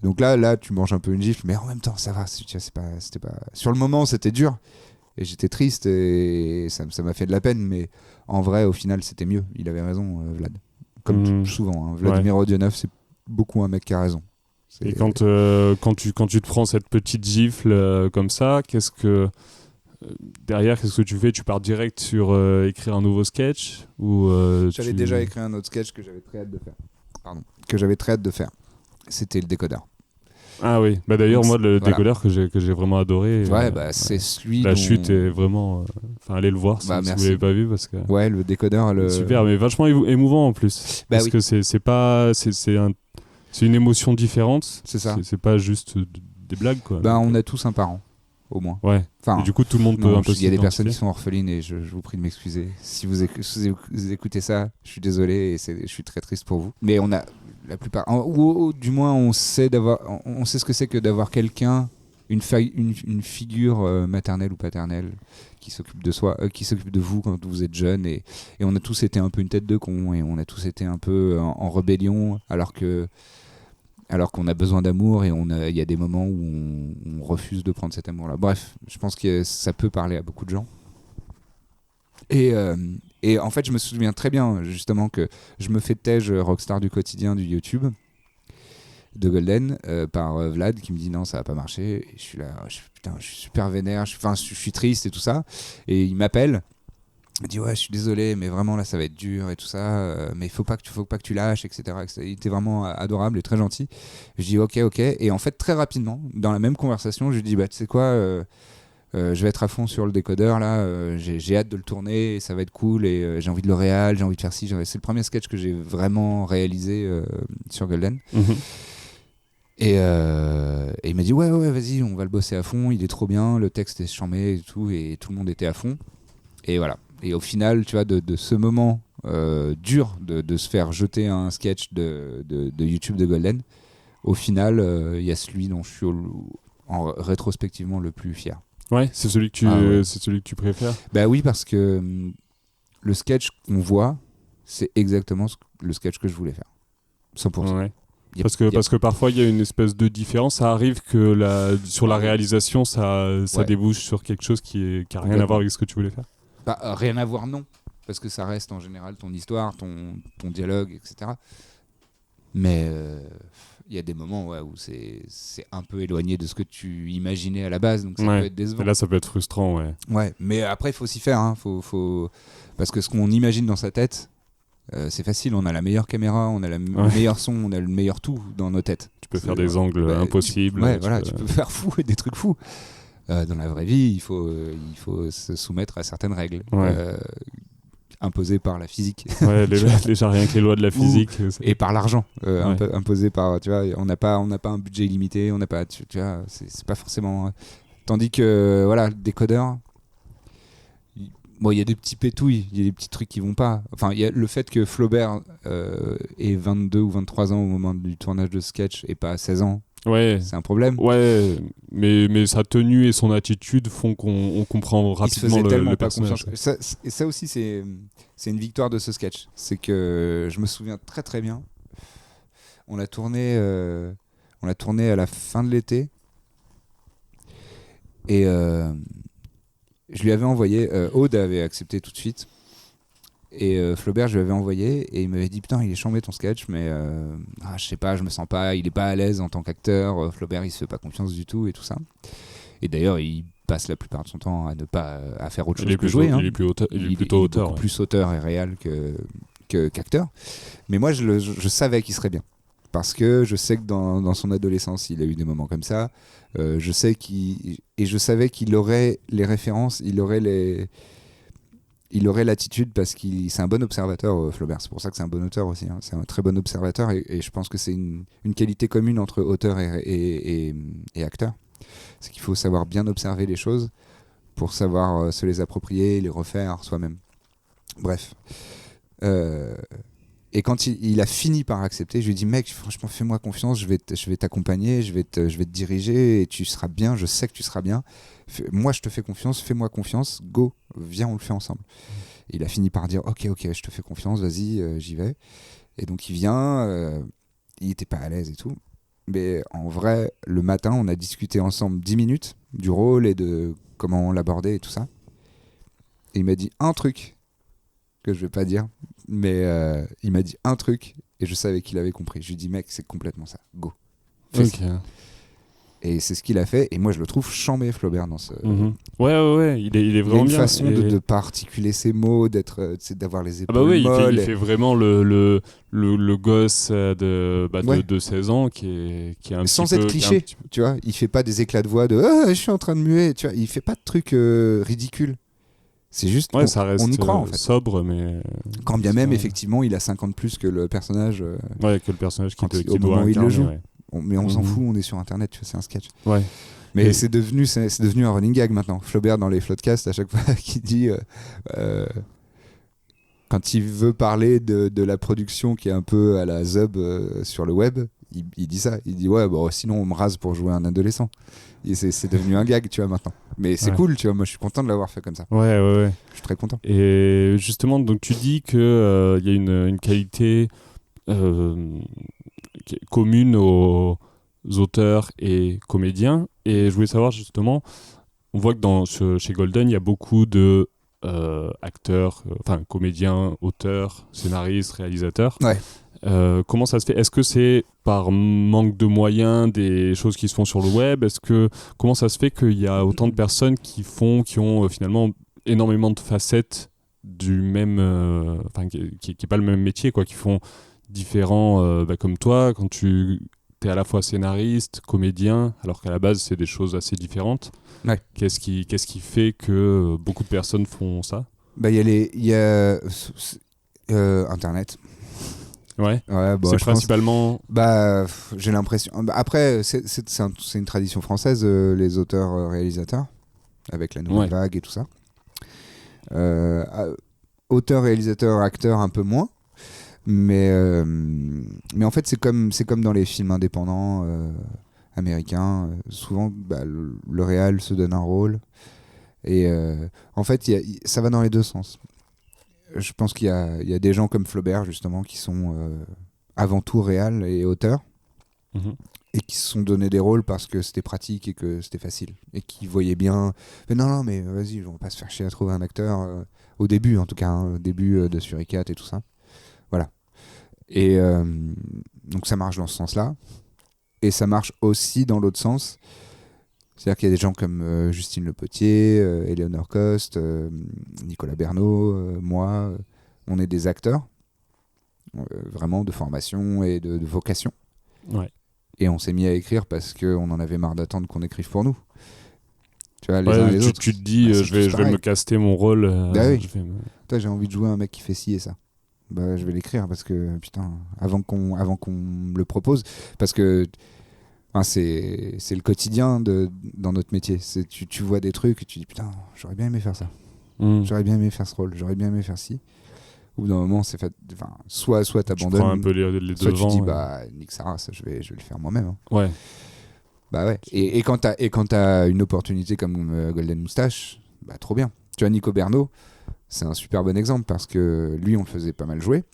Donc là, tu manges un peu une gifle, mais en même temps, ça va. C'était pas... Sur le moment, c'était dur. Et j'étais triste et ça m'a fait de la peine. Mais en vrai, au final, c'était mieux. Il avait raison, Vlad. Comme souvent. Hein. Vladimir Odionov, c'est beaucoup un mec qui a raison. Et quand tu te prends cette petite gifle comme ça, derrière, qu'est-ce que tu fais? Tu pars direct sur écrire un nouveau sketch ou J'avais déjà écrit un autre sketch que j'avais très hâte de faire. C'était le décodeur. Ah oui, d'ailleurs, moi, le décodeur que j'ai vraiment adoré. C'est celui La chute est vraiment... allez le voir si vous l'avez pas vu. Parce que ouais, le décodeur... Super, mais vachement émouvant en plus. Parce que c'est une émotion différente. C'est ça. C'est pas juste des blagues, quoi. On a tous un parent, au moins. Ouais. Et du coup, tout le monde peut un peu... Il y a des personnes qui sont orphelines et je vous prie de m'excuser. Si vous écoutez ça, je suis désolé et je suis très triste pour vous. Mais on a... La plupart, ou du moins on sait ce que c'est que d'avoir quelqu'un, une figure maternelle ou paternelle qui s'occupe de soi, qui s'occupe de vous quand vous êtes jeune, et on a tous été un peu une tête de con et on a tous été un peu en rébellion alors qu'on a besoin d'amour et il y a des moments où on refuse de prendre cet amour-là. Bref, je pense que ça peut parler à beaucoup de gens. Et en fait, je me souviens très bien, justement, que je me fais tège rockstar du quotidien du YouTube de Golden par Vlad qui me dit non, ça va pas marcher. Et je suis là, je suis super vénère, je suis triste et tout ça. Et il m'appelle, il me dit ouais, je suis désolé, mais vraiment là, ça va être dur et tout ça. Mais faut pas que tu lâches, etc. Il était vraiment adorable et très gentil. Je dis ok. Et en fait, très rapidement, dans la même conversation, je lui dis tu sais quoi. Je vais être à fond sur le décodeur là, j'ai hâte de le tourner, ça va être cool et j'ai envie de le réal, j'ai envie de faire ci. C'est le premier sketch que j'ai vraiment réalisé sur Golden. Et il m'a dit ouais vas-y, on va le bosser à fond, il est trop bien, le texte est charmé et tout le monde était à fond. Et voilà. Et au final, tu vois, de ce moment dur de se faire jeter un sketch de YouTube de Golden, au final, il y a celui dont je suis rétrospectivement le plus fier. Ouais, c'est celui que tu préfères. Oui, parce que le sketch qu'on voit, c'est exactement le sketch que je voulais faire. 100%. Ouais. Parce que parfois il y a une espèce de différence. Ça arrive que sur la réalisation, ça débouche sur quelque chose qui a rien à voir avec ce que tu voulais faire. Rien à voir, non. Parce que ça reste en général ton histoire, ton dialogue, etc. Mais il y a des moments où c'est un peu éloigné de ce que tu imaginais à la base, donc ça peut être décevant. Et là, ça peut être frustrant, ouais. Ouais, mais après, il faut s'y faire. Hein. Parce que ce qu'on imagine dans sa tête, c'est facile. On a la meilleure caméra, on a le meilleur son, on a le meilleur tout dans nos têtes. Tu peux faire des angles impossibles. Tu peux faire des trucs fous. Dans la vraie vie, il faut se soumettre à certaines règles. Imposé par la physique. Ouais, déjà rien que les lois de la physique. Et par l'argent, imposé par, tu vois, on n'a pas un budget illimité, on n'a pas, tu vois, c'est pas forcément. Tandis que voilà, le décodeur, il y a des petits pétouilles, il y a des petits trucs qui vont pas. Enfin, il y a le fait que Flaubert ait 22 ou 23 ans au moment du tournage de sketch et pas 16 ans. Ouais. C'est un problème. Ouais, mais sa tenue et son attitude font qu'on comprend rapidement le personnage. Ça aussi, c'est une victoire de ce sketch. C'est que je me souviens très très bien. On l'a tourné à la fin de l'été. Et je lui avais envoyé. Aude avait accepté tout de suite. Et Flaubert, je lui avais envoyé et il m'avait dit putain, il est chambé ton sketch, mais je sais pas, je me sens pas, il est pas à l'aise en tant qu'acteur. Flaubert, il se fait pas confiance du tout et tout ça. Et d'ailleurs, il passe la plupart de son temps à faire autre chose que jouer. Il est plutôt auteur. Il est beaucoup plus auteur et réel qu'acteur. Mais moi, je savais qu'il serait bien. Parce que je sais que dans son adolescence, il a eu des moments comme ça. Je savais qu'il aurait les références, il aurait l'attitude parce c'est un bon observateur, Flaubert. C'est pour ça que c'est un bon auteur aussi. Hein. C'est un très bon observateur et je pense que c'est une qualité commune entre auteur et acteur. C'est qu'il faut savoir bien observer les choses pour savoir se les approprier, les refaire soi-même. Bref. Et quand il a fini par accepter, je lui ai dit mec, franchement, fais-moi confiance, je vais t'accompagner, je vais te diriger et tu seras bien, je sais que tu seras bien. Moi, je te fais confiance, fais-moi confiance, go, viens, on le fait ensemble. Et il a fini par dire ok, je te fais confiance, vas-y, j'y vais. Et donc il vient, il était pas à l'aise et tout. Mais en vrai, le matin, on a discuté ensemble 10 minutes du rôle et de comment on l'abordait et tout ça. Et il m'a dit un truc que je vais pas dire, mais il m'a dit un truc et je savais qu'il avait compris. Je lui ai dit mec, c'est complètement ça, go. festif. Et c'est ce qu'il a fait, et moi je le trouve chambé, Flaubert, dans ce... Ouais, il est vraiment bien. Il a une façon de ne pas articuler ses mots, d'avoir les épaules molles. Il fait vraiment le gosse de 16 ans qui est un sans petit être peu... cliché, tu vois. Il fait pas des éclats de voix de « je suis en train de muer », tu vois. Il fait pas de trucs ridicules. C'est juste, ça reste on y croit, en fait. Sobre, mais... Quand bien même, effectivement, il a 50 plus que le personnage. Que le personnage qui au moment où il le joue. Ouais. Mais on s'en fout, on est sur Internet, tu vois, c'est un sketch. Ouais. Mais c'est devenu un running gag maintenant. Flaubert, dans les floodcasts, à chaque fois qu'il dit... quand il veut parler de la production qui est un peu à la Zub sur le web, il dit ça. Il dit, sinon on me rase pour jouer un adolescent. Et c'est devenu un gag, tu vois, maintenant. Mais c'est cool, tu vois, moi je suis content de l'avoir fait comme ça. Ouais. Je suis très content. Et justement, donc tu dis qu'il y a une qualité... commune aux auteurs et comédiens, et je voulais savoir justement, on voit que chez Golden il y a beaucoup de acteurs, comédiens, auteurs, scénaristes, réalisateurs. Comment ça se fait? Est-ce que c'est par manque de moyens, des choses qui se font sur le web? Comment ça se fait qu'il y a autant de personnes qui ont finalement énormément de facettes du même, qui n'est pas le même métier, quoi, qui font différents, comme toi, quand tu es à la fois scénariste, comédien, alors qu'à la base c'est des choses assez différentes. Qu'est-ce qui fait que beaucoup de personnes font ça? Il y a Internet. C'est principalement... j'ai l'impression... Après, c'est une tradition française, les auteurs réalisateurs, avec la nouvelle vague et tout ça. Auteurs, réalisateurs, acteurs, un peu moins. Mais en fait, c'est comme dans les films indépendants américains. Souvent, le réal se donne un rôle. Et en fait, ça va dans les deux sens. Je pense qu'il y a des gens comme Flaubert, justement, qui sont avant tout réal et auteurs. Et qui se sont donné des rôles parce que c'était pratique et que c'était facile. Et qui voyaient bien... Mais non, mais vas-y, on va pas se faire chier à trouver un acteur. Au début, en tout cas. Au début de Suricat et tout ça. Voilà. Et donc ça marche dans ce sens-là. Et ça marche aussi dans l'autre sens. C'est-à-dire qu'il y a des gens comme Justine Le Potier, Eleanor Coste, Nicolas Bernot, moi. On est des acteurs, vraiment de formation et de vocation. Et on s'est mis à écrire parce qu'on en avait marre d'attendre qu'on écrive pour nous. Tu vois, les uns les autres. Tu te dis, je vais me caster mon rôle. J'ai envie de jouer un mec qui fait ci et ça. Je vais l'écrire parce que, putain, avant qu'on me le propose. Parce que c'est le quotidien dans notre métier. Tu vois des trucs et tu dis, putain, j'aurais bien aimé faire ça. J'aurais bien aimé faire ce rôle. J'aurais bien aimé faire ci. Au bout d'un moment, c'est fait. Soit t'abandonnes. Tu prends un peu les soit devants. Tu dis, nique ça, je vais le faire moi-même. Ouais. Et quand t'as une opportunité comme Golden Moustache, trop bien. Tu vois, Nico Bernot, c'est un super bon exemple parce que lui, on le faisait pas mal jouer.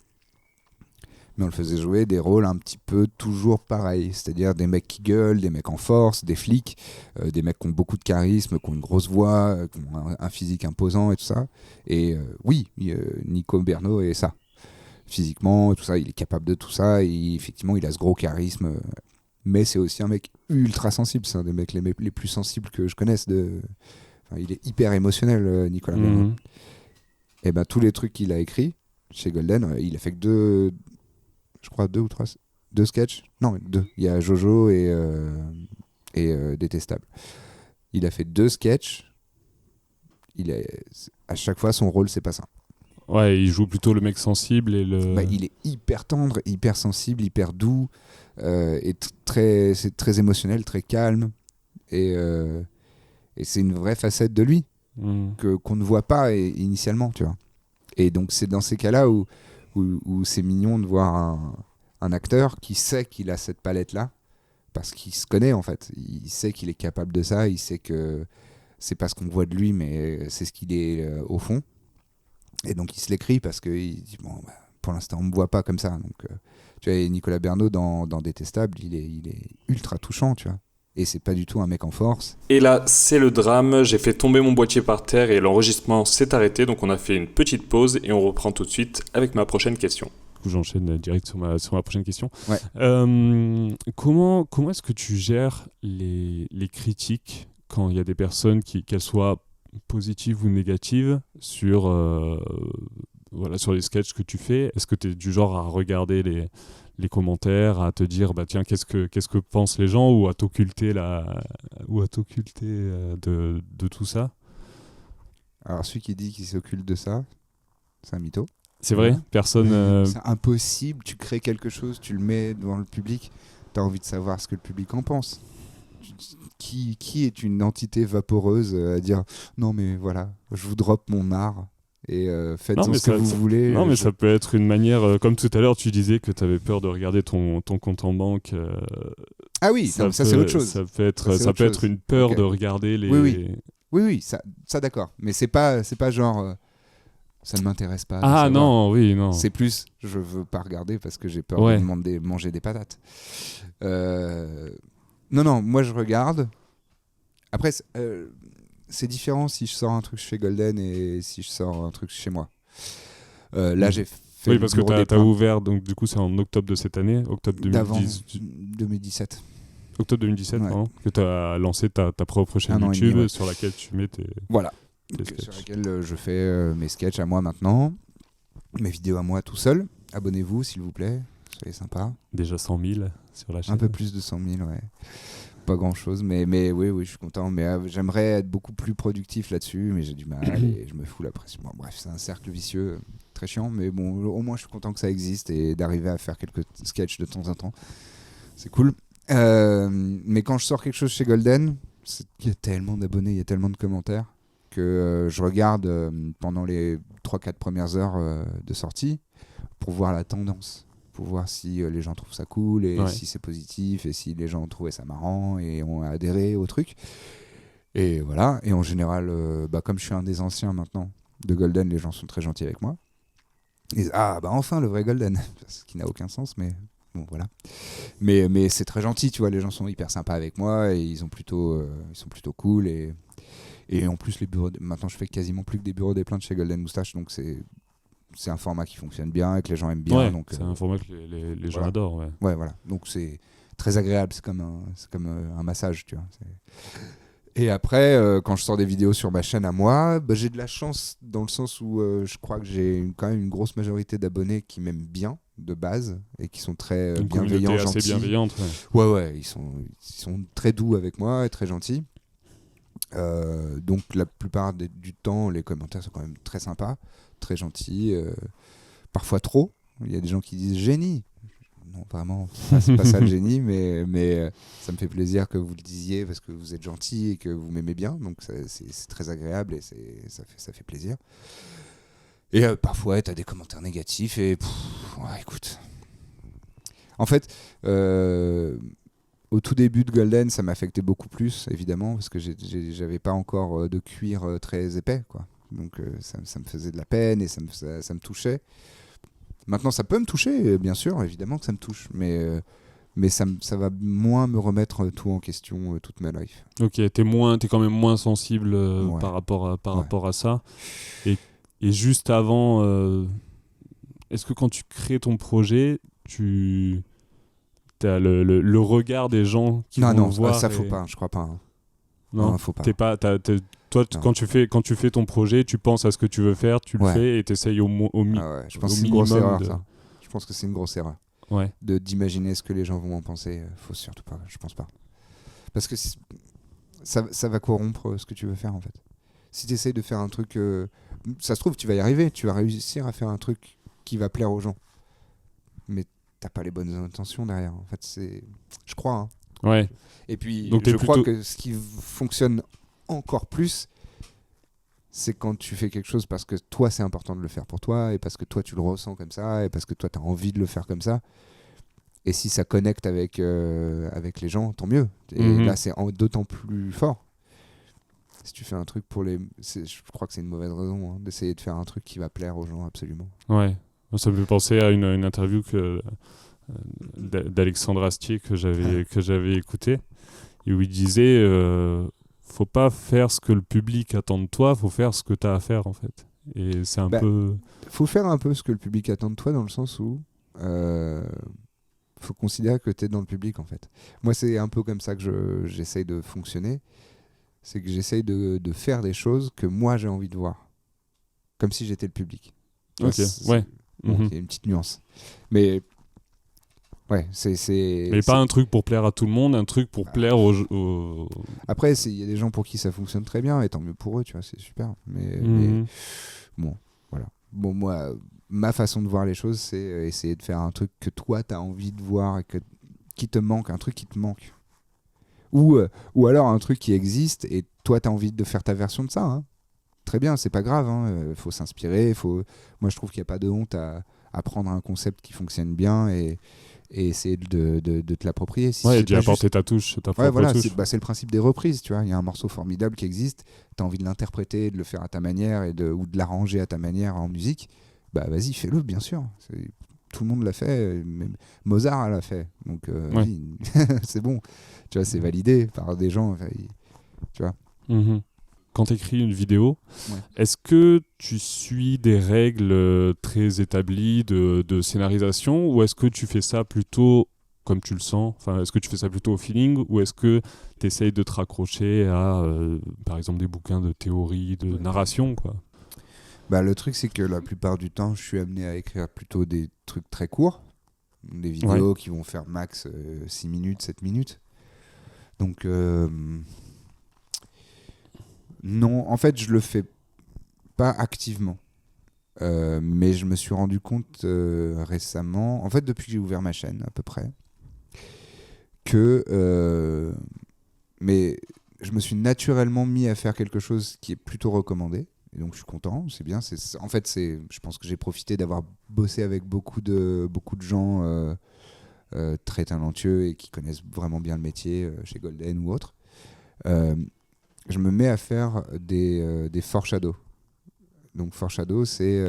Mais on le faisait jouer des rôles un petit peu toujours pareils. C'est-à-dire des mecs qui gueulent, des mecs en force, des flics, des mecs qui ont beaucoup de charisme, qui ont une grosse voix, qui ont un physique imposant et tout ça. Et Nico Bernot est ça. Physiquement, tout ça, il est capable de tout ça. Et effectivement, il a ce gros charisme. Mais c'est aussi un mec ultra sensible. C'est un des mecs les plus sensibles que je connaisse. Il est hyper émotionnel, Nicolas Bernot. Et tous les trucs qu'il a écrits chez Golden, il a fait que deux sketchs. Non, deux. Il y a Jojo et Détestable. Il a fait 2 sketchs. À chaque fois, son rôle, c'est pas ça. Ouais, il joue plutôt le mec sensible et il est hyper tendre, hyper sensible, hyper doux, et c'est très émotionnel, très calme. Et c'est une vraie facette de lui qu'on ne voit pas initialement, tu vois. Et donc c'est dans ces cas-là où c'est mignon de voir un acteur qui sait qu'il a cette palette-là, parce qu'il se connaît en fait. Il sait qu'il est capable de ça, il sait que c'est pas ce qu'on voit de lui, mais c'est ce qu'il est au fond. Et donc il se l'écrit parce qu'il dit pour l'instant on me voit pas comme ça. Donc tu vois, Nicolas Bernot dans Détestable, il est ultra touchant, tu vois. Et c'est pas du tout un mec en force. Et là, c'est le drame. J'ai fait tomber mon boîtier par terre et l'enregistrement s'est arrêté. Donc on a fait une petite pause et on reprend tout de suite avec ma prochaine question. du coup, j'enchaîne direct sur ma prochaine question. Ouais. Comment est-ce que tu gères les critiques quand il y a des personnes qu'elles soient positives ou négatives sur les sketchs que tu fais? Est-ce que tu es du genre à regarder les commentaires, à te dire bah tiens qu'est-ce que pensent les gens, ou à t'occulter de tout ça? Alors celui qui dit qu'il s'occulte de ça, c'est un mytho. C'est vrai, personne. C'est impossible. Tu crées quelque chose, tu le mets devant le public, t'as envie de savoir ce que le public en pense. Qui est une entité vaporeuse à dire non mais voilà, je vous drop mon art et faites ce que vous voulez. Non mais ça peut être une manière, comme tout à l'heure tu disais que tu avais peur de regarder ton compte en banque. Ah oui, ça c'est autre chose. Ça peut être une peur de regarder les... Oui, ça d'accord. Mais c'est pas genre ça ne m'intéresse pas. Ah non, oui, non. C'est plus je veux pas regarder parce que j'ai peur de manger des patates. Non, moi je regarde. Après, c'est différent si je sors un truc chez Golden et si je sors un truc chez moi. Là, j'ai fait. Oui, parce que t'as ouvert, donc du coup, c'est en octobre de cette année, octobre 2017. Octobre 2017, ouais. Que tu as lancé ta propre chaîne YouTube sur laquelle tu mets tes. Voilà. Sur laquelle je fais mes sketchs à moi maintenant, mes vidéos à moi tout seul. Abonnez-vous, s'il vous plaît. Soyez sympa. Déjà 100 000 sur la chaîne. Un peu plus de 100 000, ouais. Pas grand chose, mais oui, je suis content. Mais j'aimerais être beaucoup plus productif là-dessus, mais j'ai du mal et je me fous la pression. Bon, bref, c'est un cercle vicieux très chiant, mais bon, au moins je suis content que ça existe et d'arriver à faire quelques sketchs de temps en temps. C'est cool. Mais quand je sors quelque chose chez Golden, il y a tellement d'abonnés, il y a tellement de commentaires que je regarde pendant les 3-4 premières heures de sortie pour voir la tendance. Pour voir si les gens trouvent ça cool et si c'est positif et si les gens ont trouvé ça marrant et ont adhéré au truc. Et voilà. Et en général, comme je suis un des anciens maintenant de Golden, les gens sont très gentils avec moi. Ils disent enfin le vrai Golden, ce qui n'a aucun sens, mais bon voilà. Mais c'est très gentil, tu vois. Les gens sont hyper sympas avec moi et ils sont plutôt cool et en plus les bureaux. Maintenant, je fais quasiment plus que des bureaux des plaintes chez Golden Moustache, donc c'est un format qui fonctionne bien et que les gens aiment bien. Donc, c'est un format que les gens adorent. Ouais, voilà. Donc c'est très agréable. C'est comme un massage, tu vois. Et après, quand je sors des vidéos sur ma chaîne à moi, j'ai de la chance dans le sens où je crois que j'ai quand même une grosse majorité d'abonnés qui m'aiment bien de base et qui sont très bienveillants, gentils. Assez bienveillante. Ouais, ils sont très doux avec moi et très gentils. Donc la plupart du temps, les commentaires sont quand même très sympas. Très gentil, parfois trop. Il y a des gens qui disent génie. Non, vraiment, c'est pas ça le génie, mais ça me fait plaisir que vous le disiez parce que vous êtes gentil et que vous m'aimez bien. Donc c'est très agréable et ça fait plaisir. Et parfois, tu as des commentaires négatifs et écoute. En fait, au tout début de Golden, ça m'affectait beaucoup plus, évidemment, parce que j'avais pas encore de cuir très épais, quoi. Donc ça me faisait de la peine et ça me touchait. Maintenant, ça peut me toucher, bien sûr, évidemment que ça me touche, mais ça va moins me remettre tout en question toute ma life. Ok, t'es quand même moins sensible par rapport à ça. Et juste avant, est-ce que quand tu crées ton projet, tu as le regard des gens qui vont voir? Non, ça faut pas, je crois pas. Hein. Non, faut pas. Toi, quand tu fais ton projet, tu penses à ce que tu veux faire, tu le fais et tu essayes au minimum. Je pense que c'est une grosse erreur, ça. Je pense que c'est une grosse erreur. Ouais. D'imaginer ce que les gens vont en penser. Faut surtout pas, je pense pas. Parce que ça va corrompre ce que tu veux faire, en fait. Si tu essayes de faire un truc... ça se trouve, tu vas y arriver. Tu vas réussir à faire un truc qui va plaire aux gens. Mais t'as pas les bonnes intentions derrière. En fait, je crois. Hein. Ouais. Et puis, je crois que ce qui fonctionne encore plus, c'est quand tu fais quelque chose parce que toi, c'est important de le faire pour toi et parce que toi, tu le ressens comme ça et parce que toi, tu as envie de le faire comme ça. Et si ça connecte avec les gens, tant mieux. Et là, c'est d'autant plus fort. Si tu fais un truc je crois que c'est une mauvaise raison d'essayer de faire un truc qui va plaire aux gens, absolument. Ouais. Ça me fait penser à une interview d'Alexandre Astier que j'avais écouté et où il disait faut pas faire ce que le public attend de toi, faut faire ce que tu as à faire en fait. Et c'est un peu... Faut faire un peu ce que le public attend de toi dans le sens où faut considérer que tu es dans le public en fait. Moi, c'est un peu comme ça que j'essaye de fonctionner. C'est que j'essaye de faire des choses que moi j'ai envie de voir. Comme si j'étais le public. Ok, ouais. Bon, il y a une petite nuance. Mais ouais, Mais pas un truc pour plaire à tout le monde, un truc pour plaire aux... Après, il y a des gens pour qui ça fonctionne très bien, et tant mieux pour eux, tu vois, c'est super. Mais bon, voilà. Bon, moi, ma façon de voir les choses, c'est essayer de faire un truc que toi, tu as envie de voir et qui te manque, un truc qui te manque. Ou alors un truc qui existe et toi, tu as envie de faire ta version de ça. Hein. Très bien, c'est pas grave. Faut s'inspirer. Moi, je trouve qu'il n'y a pas de honte à prendre un concept qui fonctionne bien et essayer de te l'approprier. Et d'y apporter ta touche, ta propre touche. C'est le principe des reprises. Tu vois, il y a un morceau formidable qui existe. Tu as envie de l'interpréter, de le faire à ta manière ou de l'arranger à ta manière en musique. Bah, vas-y, fais-le, bien sûr. Tout le monde l'a fait, même Mozart l'a fait, donc c'est bon, tu vois, c'est validé par des gens, tu vois. Quand tu écris une vidéo, est-ce que tu suis des règles très établies de scénarisation, ou est-ce que tu fais ça plutôt comme tu le sens, enfin, est-ce que tu fais ça plutôt au feeling, ou est-ce que tu essayes de te raccrocher à, par exemple, des bouquins de théorie, de narration, quoi? Bah, le truc, c'est que la plupart du temps, je suis amené à écrire plutôt des trucs très courts, des vidéos qui vont faire max 6 minutes, 7 minutes. Donc, non, en fait, je le fais pas activement. Mais je me suis rendu compte récemment, en fait, depuis que j'ai ouvert ma chaîne, à peu près, que mais je me suis naturellement mis à faire quelque chose qui est plutôt recommandé. Et donc je suis content, c'est bien. En fait, je pense que j'ai profité d'avoir bossé avec beaucoup de gens très talentueux et qui connaissent vraiment bien le métier chez Golden ou autre. Je me mets à faire des foreshadows. Donc foreshadow, c'est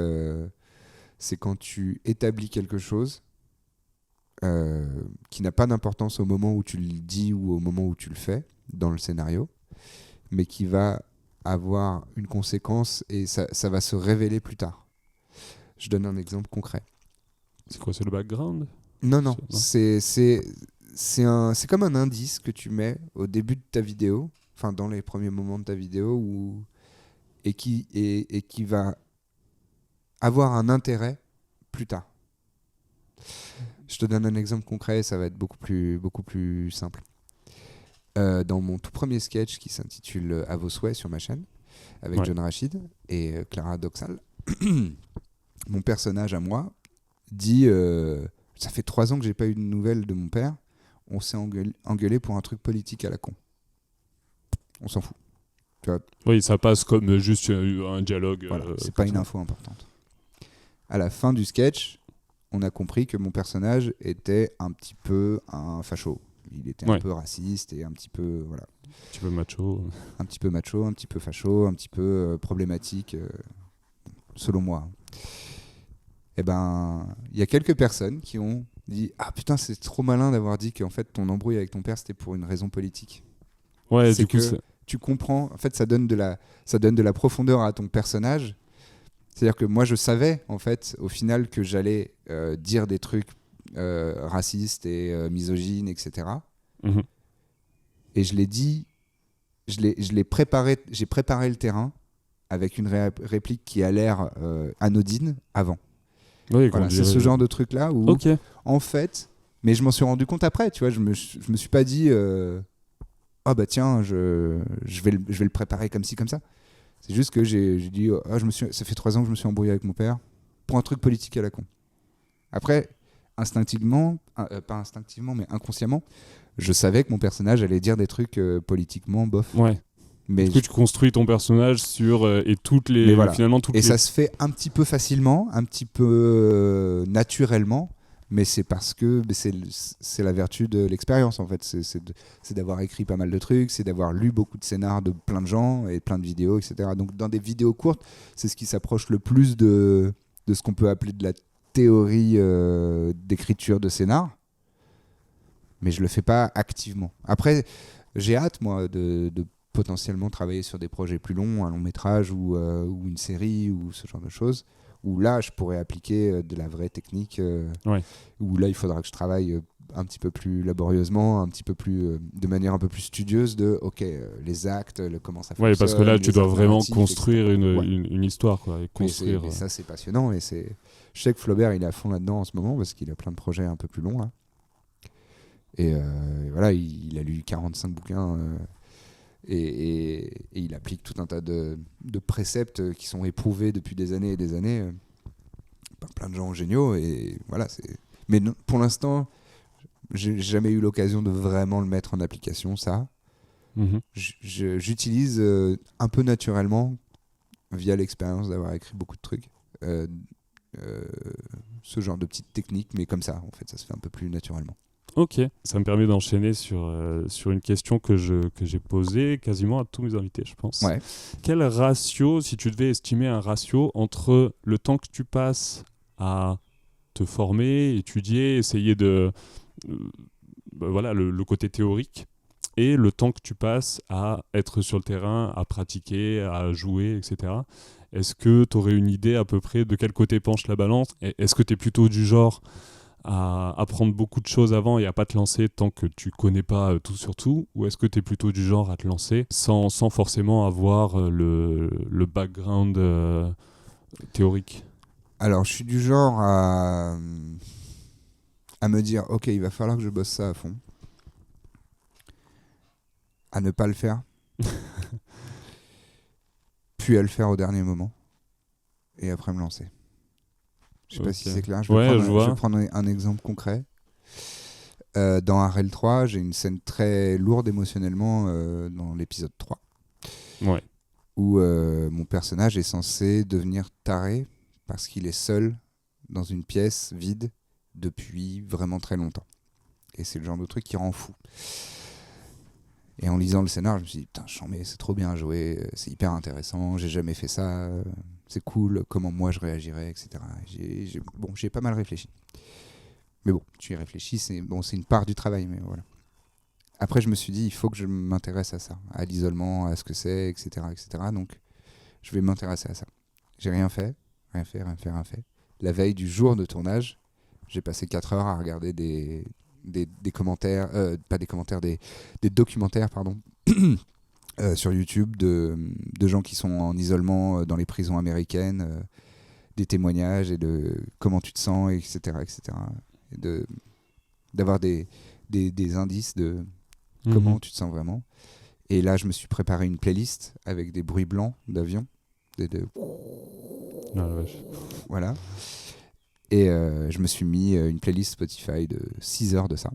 quand tu établis quelque chose qui n'a pas d'importance au moment où tu le dis ou au moment où tu le fais dans le scénario, mais qui va avoir une conséquence et ça va se révéler plus tard. Je donne un exemple concret. C'est quoi, c'est le background ? Non. C'est comme un indice que tu mets au début de ta vidéo, enfin dans les premiers moments de ta vidéo, et qui va avoir un intérêt plus tard. Je te donne un exemple concret, ça va être beaucoup plus simple. Dans mon tout premier sketch qui s'intitule À vos souhaits sur ma chaîne, avec John Rachid et Clara Doxal, mon personnage à moi dit ça fait 3 ans que j'ai pas eu de nouvelles de mon père, on s'est engueulé pour un truc politique à la con. On s'en fout. Tu vois. Oui, ça passe comme juste un dialogue. Voilà, c'est pas une info importante. À la fin du sketch, on a compris que mon personnage était un petit peu un facho. Il était un peu raciste et un petit peu voilà. Un petit peu macho. Un petit peu macho, un petit peu facho, un petit peu problématique, selon moi. Eh ben, il y a quelques personnes qui ont dit ah putain, c'est trop malin d'avoir dit qu'en fait ton embrouille avec ton père c'était pour une raison politique. Ouais, c'est du coup tu comprends, en fait ça donne de la profondeur à ton personnage. C'est-à-dire que moi je savais en fait au final que j'allais dire des trucs racistes et misogynes, etc. Et je l'ai dit, je l'ai préparé, j'ai préparé le terrain avec une réplique qui a l'air anodine avant. Oui, voilà, c'est ce genre de truc là où en fait, mais je m'en suis rendu compte après, tu vois, je me suis pas dit ah bah tiens, je vais le préparer comme ci comme ça. C'est juste que j'ai dit ça fait 3 ans que je me suis embrouillé avec mon père pour un truc politique à la con. Après, instinctivement, pas instinctivement mais inconsciemment, je savais que mon personnage allait dire des trucs politiquement bof. Ouais. Mais du coup, tu construis ton personnage sur finalement toutes et les... ça se fait un petit peu facilement, un petit peu naturellement, mais c'est parce que c'est la vertu de l'expérience en fait. C'est d'avoir écrit pas mal de trucs, c'est d'avoir lu beaucoup de scénars de plein de gens et plein de vidéos, etc. Donc dans des vidéos courtes, c'est ce qui s'approche le plus de ce qu'on peut appeler de la théorie d'écriture de scénar. Mais je le fais pas activement. Après, j'ai hâte moi de potentiellement travailler sur des projets plus longs, un long métrage ou une série ou ce genre de choses, où là je pourrais appliquer de la vraie technique, où là il faudra que je travaille un petit peu plus laborieusement, un petit peu plus de manière un peu plus studieuse de les actes, comment ça fonctionne. Oui, parce que là tu dois vraiment construire etc. une histoire, quoi, et construire. Mais ça c'est passionnant, et je sais que Flaubert il est à fond là-dedans en ce moment parce qu'il a plein de projets un peu plus longs là. Et voilà, il a lu 45 bouquins et il applique tout un tas de préceptes qui sont éprouvés depuis des années et des années par plein de gens géniaux. Et voilà, mais non, pour l'instant, j'ai jamais eu l'occasion de vraiment le mettre en application, ça. J'utilise un peu naturellement, via l'expérience d'avoir écrit beaucoup de trucs, ce genre de petites techniques, mais comme ça, en fait, ça se fait un peu plus naturellement. Ok, ça me permet d'enchaîner sur une question que j'ai posée quasiment à tous mes invités, je pense. Ouais. Quel ratio, si tu devais estimer un ratio entre le temps que tu passes à te former, étudier, essayer de... voilà, le côté théorique, et le temps que tu passes à être sur le terrain, à pratiquer, à jouer, etc. Est-ce que tu aurais une idée à peu près de quel côté penche la balance ? Est-ce que tu es plutôt du genre à apprendre beaucoup de choses avant et à pas te lancer tant que tu connais pas tout sur tout, ou est-ce que tu es plutôt du genre à te lancer sans forcément avoir le background théorique ? Alors, je suis du genre à me dire, ok, il va falloir que je bosse ça à fond, à ne pas le faire, puis à le faire au dernier moment, et après me lancer. Je sais pas si c'est clair. Je vais prendre un exemple concret. Dans Arel 3, j'ai une scène très lourde émotionnellement dans l'épisode 3. Ouais. Où mon personnage est censé devenir taré parce qu'il est seul dans une pièce vide depuis vraiment très longtemps. Et c'est le genre de truc qui rend fou. Et en lisant le scénar, je me suis dit, putain, mais c'est trop bien joué, c'est hyper intéressant, j'ai jamais fait ça, c'est cool, comment moi je réagirais, etc. J'ai pas mal réfléchi. Mais bon, tu y réfléchis, c'est une part du travail, mais voilà. Après, je me suis dit, il faut que je m'intéresse à ça, à l'isolement, à ce que c'est, etc., etc. Donc, je vais m'intéresser à ça. J'ai rien fait. La veille du jour de tournage, j'ai passé 4 heures à regarder des commentaires, pas des commentaires, des documentaires, pardon, sur YouTube de gens qui sont en isolement dans les prisons américaines, des témoignages et de comment tu te sens, etc., etc. Et d'avoir des indices de comment tu te sens vraiment. Et là, je me suis préparé une playlist avec des bruits blancs d'avion. Voilà. Et je me suis mis une playlist Spotify de 6 heures de ça.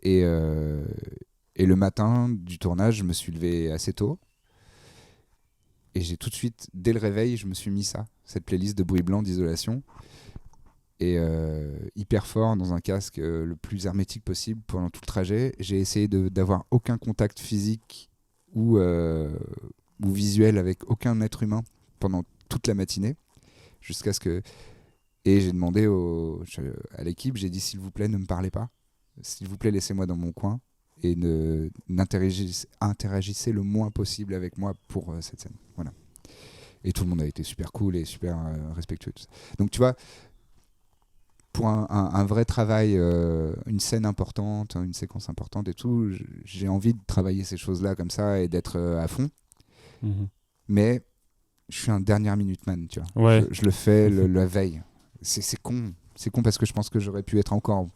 Et le matin du tournage, je me suis levé assez tôt. Et j'ai tout de suite, dès le réveil, je me suis mis cette playlist de bruit blanc d'isolation. Et hyper fort dans un casque le plus hermétique possible pendant tout le trajet. J'ai essayé d'avoir aucun contact physique ou visuel avec aucun être humain pendant toute la matinée. Jusqu'à ce que... Et j'ai demandé à l'équipe, j'ai dit s'il vous plaît ne me parlez pas, s'il vous plaît laissez-moi dans mon coin et interagissez le moins possible avec moi pour cette scène. Voilà. Et tout le monde a été super cool et super respectueux. Tout ça. Donc tu vois, pour un vrai travail, une scène importante, une séquence importante et tout, j'ai envie de travailler ces choses-là comme ça et d'être à fond. Mais je suis un dernière minute man, tu vois. Ouais. Je le fais la veille. C'est con parce que je pense que j'aurais pu être encore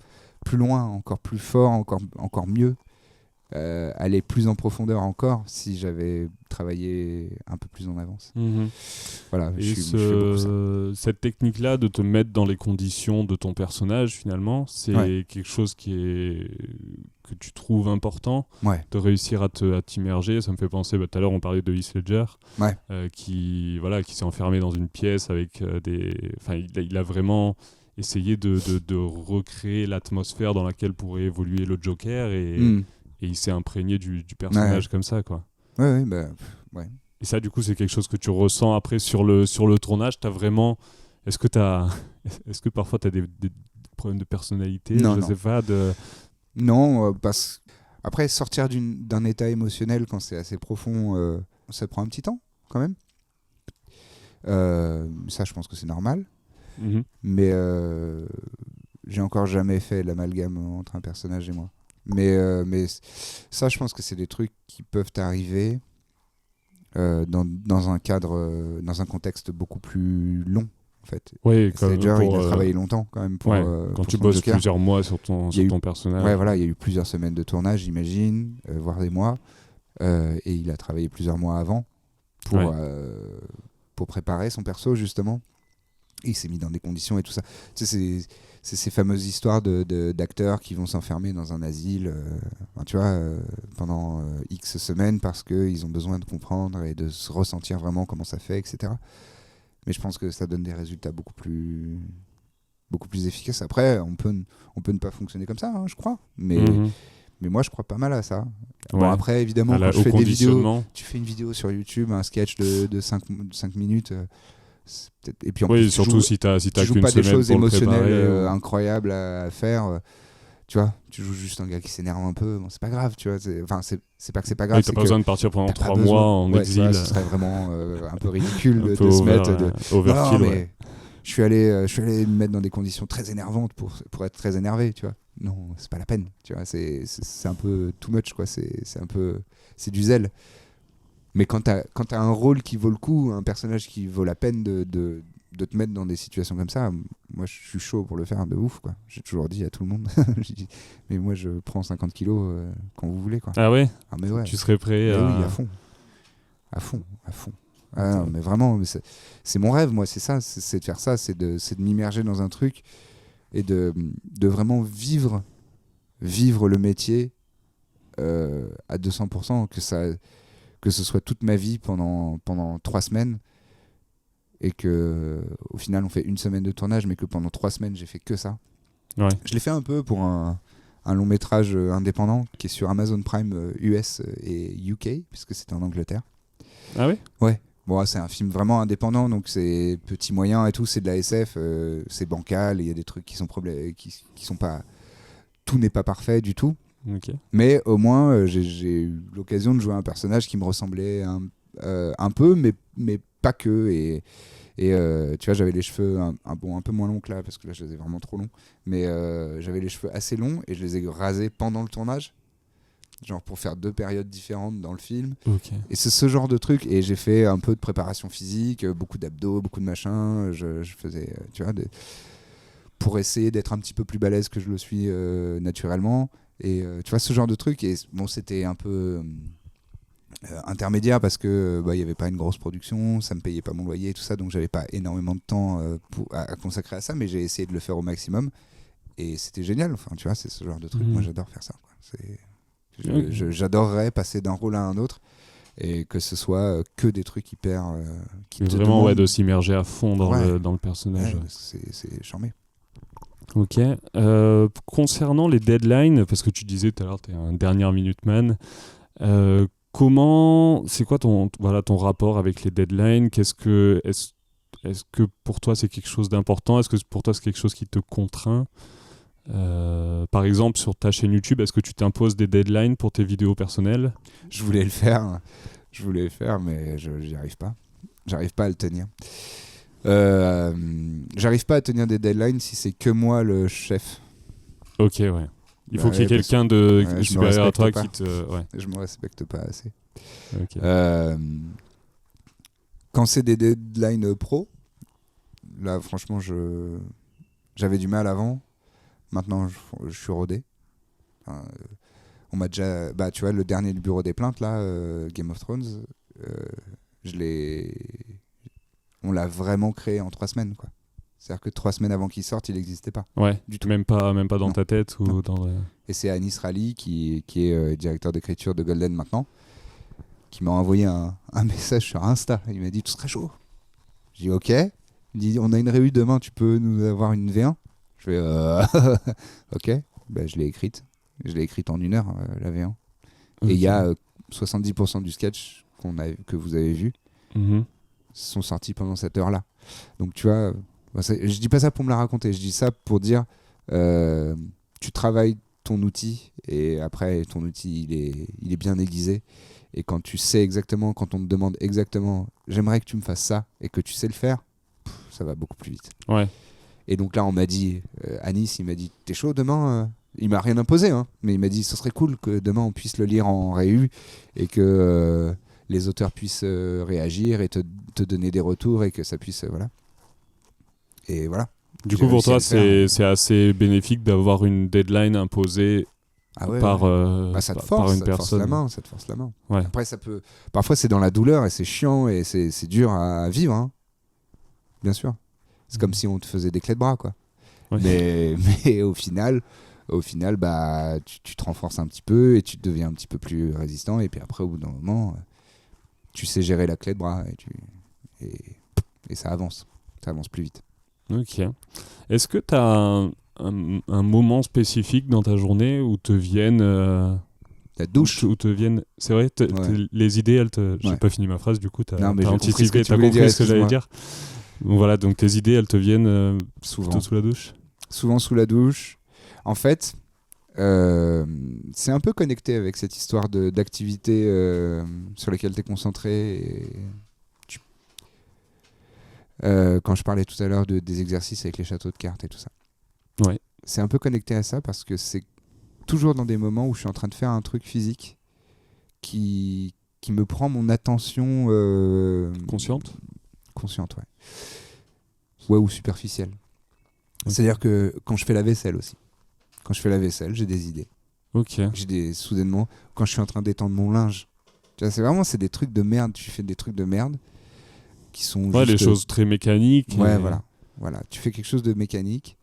plus loin, encore plus fort, encore mieux, aller plus en profondeur encore si j'avais travaillé un peu plus en avance. Voilà, et je fais beaucoup ça. Cette technique-là de te mettre dans les conditions de ton personnage, finalement, c'est quelque chose que tu trouves important, de réussir à t'immerger. Ça me fait penser, tout à l'heure on parlait de Heath Ledger, qui s'est enfermé dans une pièce avec il a vraiment essayé de recréer l'atmosphère dans laquelle pourrait évoluer le Joker et il s'est imprégné du personnage comme ça, quoi. Ouais. Et ça, du coup, c'est quelque chose que tu ressens après sur le tournage. T'as vraiment... Est-ce que parfois tu as des problèmes de personnalité ? Non. Sais pas, Non, parce après sortir d'un état émotionnel quand c'est assez profond, ça prend un petit temps quand même. Ça, je pense que c'est normal. Mais j'ai encore jamais fait l'amalgame entre un personnage et moi. Mais ça, je pense que c'est des trucs qui peuvent arriver dans un cadre, dans un contexte beaucoup plus long. En fait. Oui, Ledger, il a travaillé longtemps quand même pour quand pour tu son bosses Joker. plusieurs mois sur ton personnage. Ouais, voilà, il y a eu plusieurs semaines de tournage, j'imagine, voire des mois, et il a travaillé plusieurs mois avant pour préparer son perso justement. Et il s'est mis dans des conditions et tout ça. Tu sais, c'est ces fameuses histoires d'acteurs qui vont s'enfermer dans un asile, tu vois, pendant X semaines parce qu'ils ont besoin de comprendre et de se ressentir vraiment comment ça fait, etc. Mais je pense que ça donne des résultats beaucoup plus efficaces. Après, on peut ne pas fonctionner comme ça, hein, je crois. Mais moi, je crois pas mal à ça. Bon, après, évidemment, quand je fais des vidéos, tu fais une vidéo sur YouTube, un sketch de 5 minutes. Et puis en plus, surtout si t'as tu joues qu'une pas des semaine choses pour le émotionnelles préparer, incroyables à faire. Tu vois, tu joues juste un gars qui s'énerve un peu. Bon, c'est pas grave, tu vois. Enfin, c'est pas que c'est pas grave. T'as pas besoin de partir pendant 3 mois en exil. Ouais, ce serait vraiment un peu ridicule de se mettre. Overkill, mais je suis allé me mettre dans des conditions très énervantes pour être très énervé, tu vois. Non, c'est pas la peine, tu vois. C'est un peu too much, quoi. C'est du zèle. Mais quand t'as un rôle qui vaut le coup, un personnage qui vaut la peine de te mettre dans des situations comme ça, moi je suis chaud pour le faire de ouf, quoi. J'ai toujours dit à tout le monde, mais moi je prends 50 kilos quand vous voulez, quoi. Ah ouais, mais ouais. Tu serais prêt à... Oui, à fond. Ah, non, mais vraiment, c'est mon rêve, moi, c'est ça, c'est de faire ça, c'est de m'immerger dans un truc et de vraiment vivre le métier à 200%, que ce soit toute ma vie pendant 3 semaines et que au final on fait une semaine de tournage mais que pendant 3 semaines j'ai fait que ça. Ouais. Je l'ai fait un peu pour un long métrage indépendant qui est sur Amazon Prime US et UK puisque c'était en Angleterre. Ah oui ? Ouais. Bon, c'est un film vraiment indépendant, donc c'est petit moyen et tout, c'est de la SF, c'est bancal, il y a des trucs qui sont pas, tout n'est pas parfait du tout. Okay. Mais au moins j'ai eu l'occasion de jouer un personnage qui me ressemblait un peu, mais pas que. Et tu vois, j'avais les cheveux un peu moins longs que là, parce que là je les ai vraiment trop longs. Mais j'avais les cheveux assez longs et je les ai rasés pendant le tournage, genre pour faire 2 périodes différentes dans le film. Okay. Et c'est ce genre de truc. Et j'ai fait un peu de préparation physique, beaucoup d'abdos, beaucoup de machin. Je faisais, tu vois, pour essayer d'être un petit peu plus balèze que je le suis naturellement. Et tu vois, ce genre de truc. Et bon, c'était un peu intermédiaire parce que il y avait pas une grosse production, ça me payait pas mon loyer et tout ça, donc j'avais pas énormément de temps à consacrer à ça, mais j'ai essayé de le faire au maximum et c'était génial. Enfin, tu vois, c'est ce genre de truc. Moi, j'adore faire ça, quoi. J'adorerais passer d'un rôle à un autre et que ce soit que des trucs hyper qui te vraiment demandent... de s'immerger à fond dans le personnage. Ouais, c'est charmé. Ok. Concernant les deadlines, parce que tu disais tout à l'heure, tu es un dernière minute man, c'est quoi ton rapport avec les deadlines ? Est-ce que pour toi c'est quelque chose d'important ? Est-ce que pour toi c'est quelque chose qui te contraint ? Par exemple, sur ta chaîne YouTube, est-ce que tu t'imposes des deadlines pour tes vidéos personnelles ? Je voulais le faire, mais j'y arrive pas. J'arrive pas à le tenir. J'arrive pas à tenir des deadlines si c'est que moi le chef. Ok, ouais. Il faut qu'il y ait quelqu'un de supérieur à toi qui te... Ouais. Je me respecte pas assez. Okay. Quand c'est des deadlines pro, là franchement j'avais du mal avant. Maintenant je suis rodé. On m'a déjà... tu vois, le dernier du bureau des plaintes là, Game of Thrones, on l'a vraiment créé en 3 semaines, quoi. C'est-à-dire que 3 semaines avant qu'il sorte, il n'existait pas. Ouais, du tout. Même pas dans ta tête ou dans le... Et c'est Anis Rally qui est directeur d'écriture de Golden maintenant, qui m'a envoyé un message sur Insta. Il m'a dit tu serais chaud. J'ai dit ok. Il me dit on a une réunion demain, tu peux nous avoir une V1. Je fais ok. Je l'ai écrite. Je l'ai écrite en 1 heure la V1. Okay. Et il y a 70% du sketch que vous avez vu sont sortis pendant cette heure-là. Donc tu vois. Je dis pas ça pour me la raconter, je dis ça pour dire tu travailles ton outil, et après ton outil il est bien aiguisé, et quand tu sais exactement, quand on te demande exactement j'aimerais que tu me fasses ça, et que tu sais le faire, ça va beaucoup plus vite. Ouais. Et donc là on m'a dit, Anis il m'a dit t'es chaud demain, il m'a rien imposé, hein, mais il m'a dit ce serait cool que demain on puisse le lire en réu, et que les auteurs puissent réagir et te donner des retours, et que ça puisse voilà. Et voilà. Du coup, pour toi, c'est assez bénéfique d'avoir une deadline imposée par une personne. Ça te force la main. Ouais. Après, parfois, c'est dans la douleur et c'est chiant et c'est dur à vivre. Hein. Bien sûr. C'est comme si on te faisait des clés de bras, quoi. Ouais. Mais au final, bah, tu te renforces un petit peu et tu deviens un petit peu plus résistant. Et puis après, au bout d'un moment, tu sais gérer la clé de bras et ça avance. Ça avance plus vite. Ok. Est-ce que tu as un moment spécifique dans ta journée où te viennent... la douche. Où te viennent... C'est vrai, les idées, j'ai pas fini ma phrase, du coup, tu as anticipé, tu as compris ce que j'allais dire. Donc voilà, donc tes idées, elles te viennent souvent sous la douche. Souvent sous la douche. En fait, c'est un peu connecté avec cette histoire d'activité sur laquelle tu es concentré. Et quand je parlais tout à l'heure des exercices avec les châteaux de cartes et tout ça. Ouais. C'est un peu connecté à ça parce que c'est toujours dans des moments où je suis en train de faire un truc physique qui me prend mon attention... Consciente, ouais. Ouais, ou superficielle. Okay. C'est-à-dire que quand je fais la vaisselle aussi. Quand je fais la vaisselle, j'ai des idées. Ok. Soudainement, quand je suis en train d'étendre mon linge. Tu vois, c'est des trucs de merde. Tu fais des trucs de merde qui sont juste... les choses très mécaniques. Ouais, voilà. Tu fais quelque chose de mécanique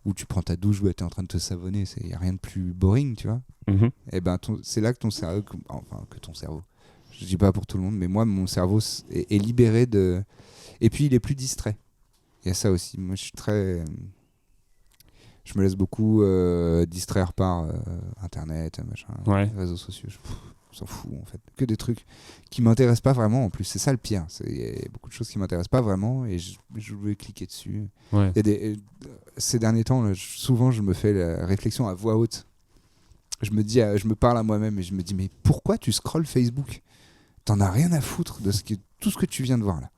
où tu prends ta douche, où tu es en train de te savonner. Il n'y a rien de plus boring, tu vois. Mm-hmm. Et ben, c'est là que ton cerveau... Enfin, que ton cerveau. Je dis pas pour tout le monde, mais moi, mon cerveau est libéré de... Et puis, il est plus distrait. Il y a ça aussi. Moi, je suis très... Je me laisse beaucoup distraire par Internet, machin, les réseaux sociaux. On s'en fout, en fait. Que des trucs qui m'intéressent pas vraiment, en plus. C'est ça le pire. Il y a beaucoup de choses qui m'intéressent pas vraiment et je voulais cliquer dessus. Ouais. Ces derniers temps, là, souvent, je me fais la réflexion à voix haute. Je me parle à moi-même et je me dis, mais pourquoi tu scrolles Facebook ? T'en as rien à foutre de tout ce que tu viens de voir là.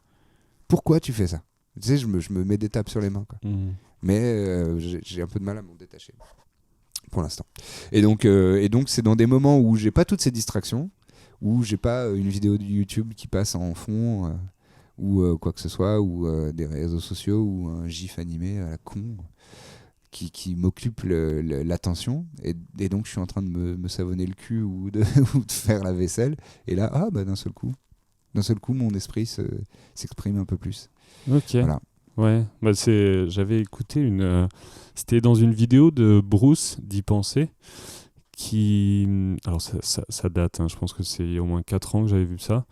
Pourquoi tu fais ça ? Tu sais, je me mets des tapes sur les mains, quoi. Mais j'ai un peu de mal à m'en détacher pour l'instant. Et donc c'est dans des moments où j'ai pas toutes ces distractions, où j'ai pas une vidéo de YouTube qui passe en fond, ou quoi que ce soit, ou des réseaux sociaux, ou un gif animé à la con qui m'occupe l'attention. Et donc je suis en train de me savonner le cul ou de faire la vaisselle. Et là, d'un seul coup, mon esprit s'exprime un peu plus. Ok. Voilà. Ouais, j'avais écouté c'était dans une vidéo de Bruce d'Y penser, alors ça date, hein, je pense que c'est il y a au moins 4 ans que j'avais vu ça,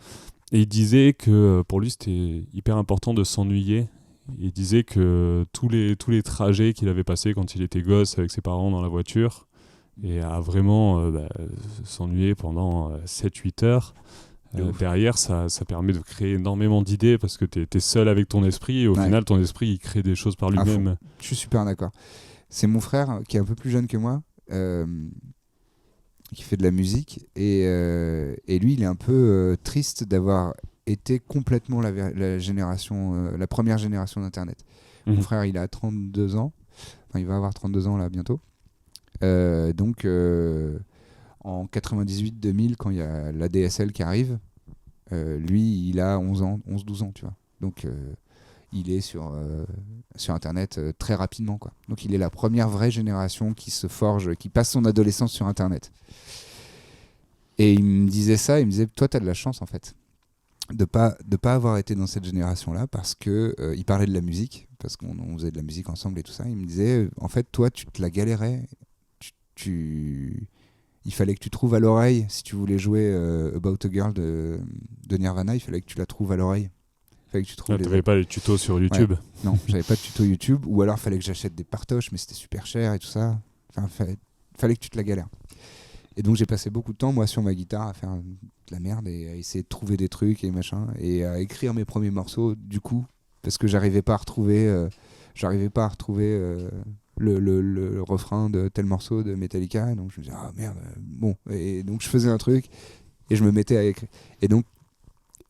et il disait que pour lui c'était hyper important de s'ennuyer. Il disait que tous les trajets qu'il avait passés quand il était gosse avec ses parents dans la voiture, et à vraiment s'ennuyer pendant 7-8 heures, derrière, ça permet de créer énormément d'idées parce que tu es seul avec ton esprit et au final, ton esprit, il crée des choses par lui-même. Je suis super d'accord. C'est mon frère qui est un peu plus jeune que moi, qui fait de la musique et lui, il est un peu triste d'avoir été complètement la première génération d'Internet. Mon frère, il a 32 ans. Enfin, il va avoir 32 ans là bientôt. Donc... en 98-2000, quand il y a la DSL qui arrive, lui, il a 11-12 ans, tu vois. Donc, il est sur Internet très rapidement, quoi. Donc, il est la première vraie génération qui se forge, qui passe son adolescence sur Internet. Et il me disait ça, il me disait, toi, t'as de la chance, en fait, de pas avoir été dans cette génération-là, parce que il parlait de la musique, parce qu'on faisait de la musique ensemble et tout ça. Il me disait, en fait, toi, tu te la galérais, il fallait que tu trouves à l'oreille, si tu voulais jouer About a Girl de Nirvana, il fallait que tu la trouves à l'oreille. Il fallait que tu trouves t'avais pas les tutos sur YouTube. Ouais. Non, j'avais pas de tuto YouTube, ou alors il fallait que j'achète des partoches, mais c'était super cher et tout ça. Enfin, fallait que tu te la galères. Et donc j'ai passé beaucoup de temps, moi, sur ma guitare, à faire de la merde et à essayer de trouver des trucs et machin, et à écrire mes premiers morceaux, du coup, parce que j'arrivais pas à retrouver le refrain de tel morceau de Metallica. Donc je me disais, ah merde, bon. Et donc je faisais un truc et je me mettais à écrire. Et donc,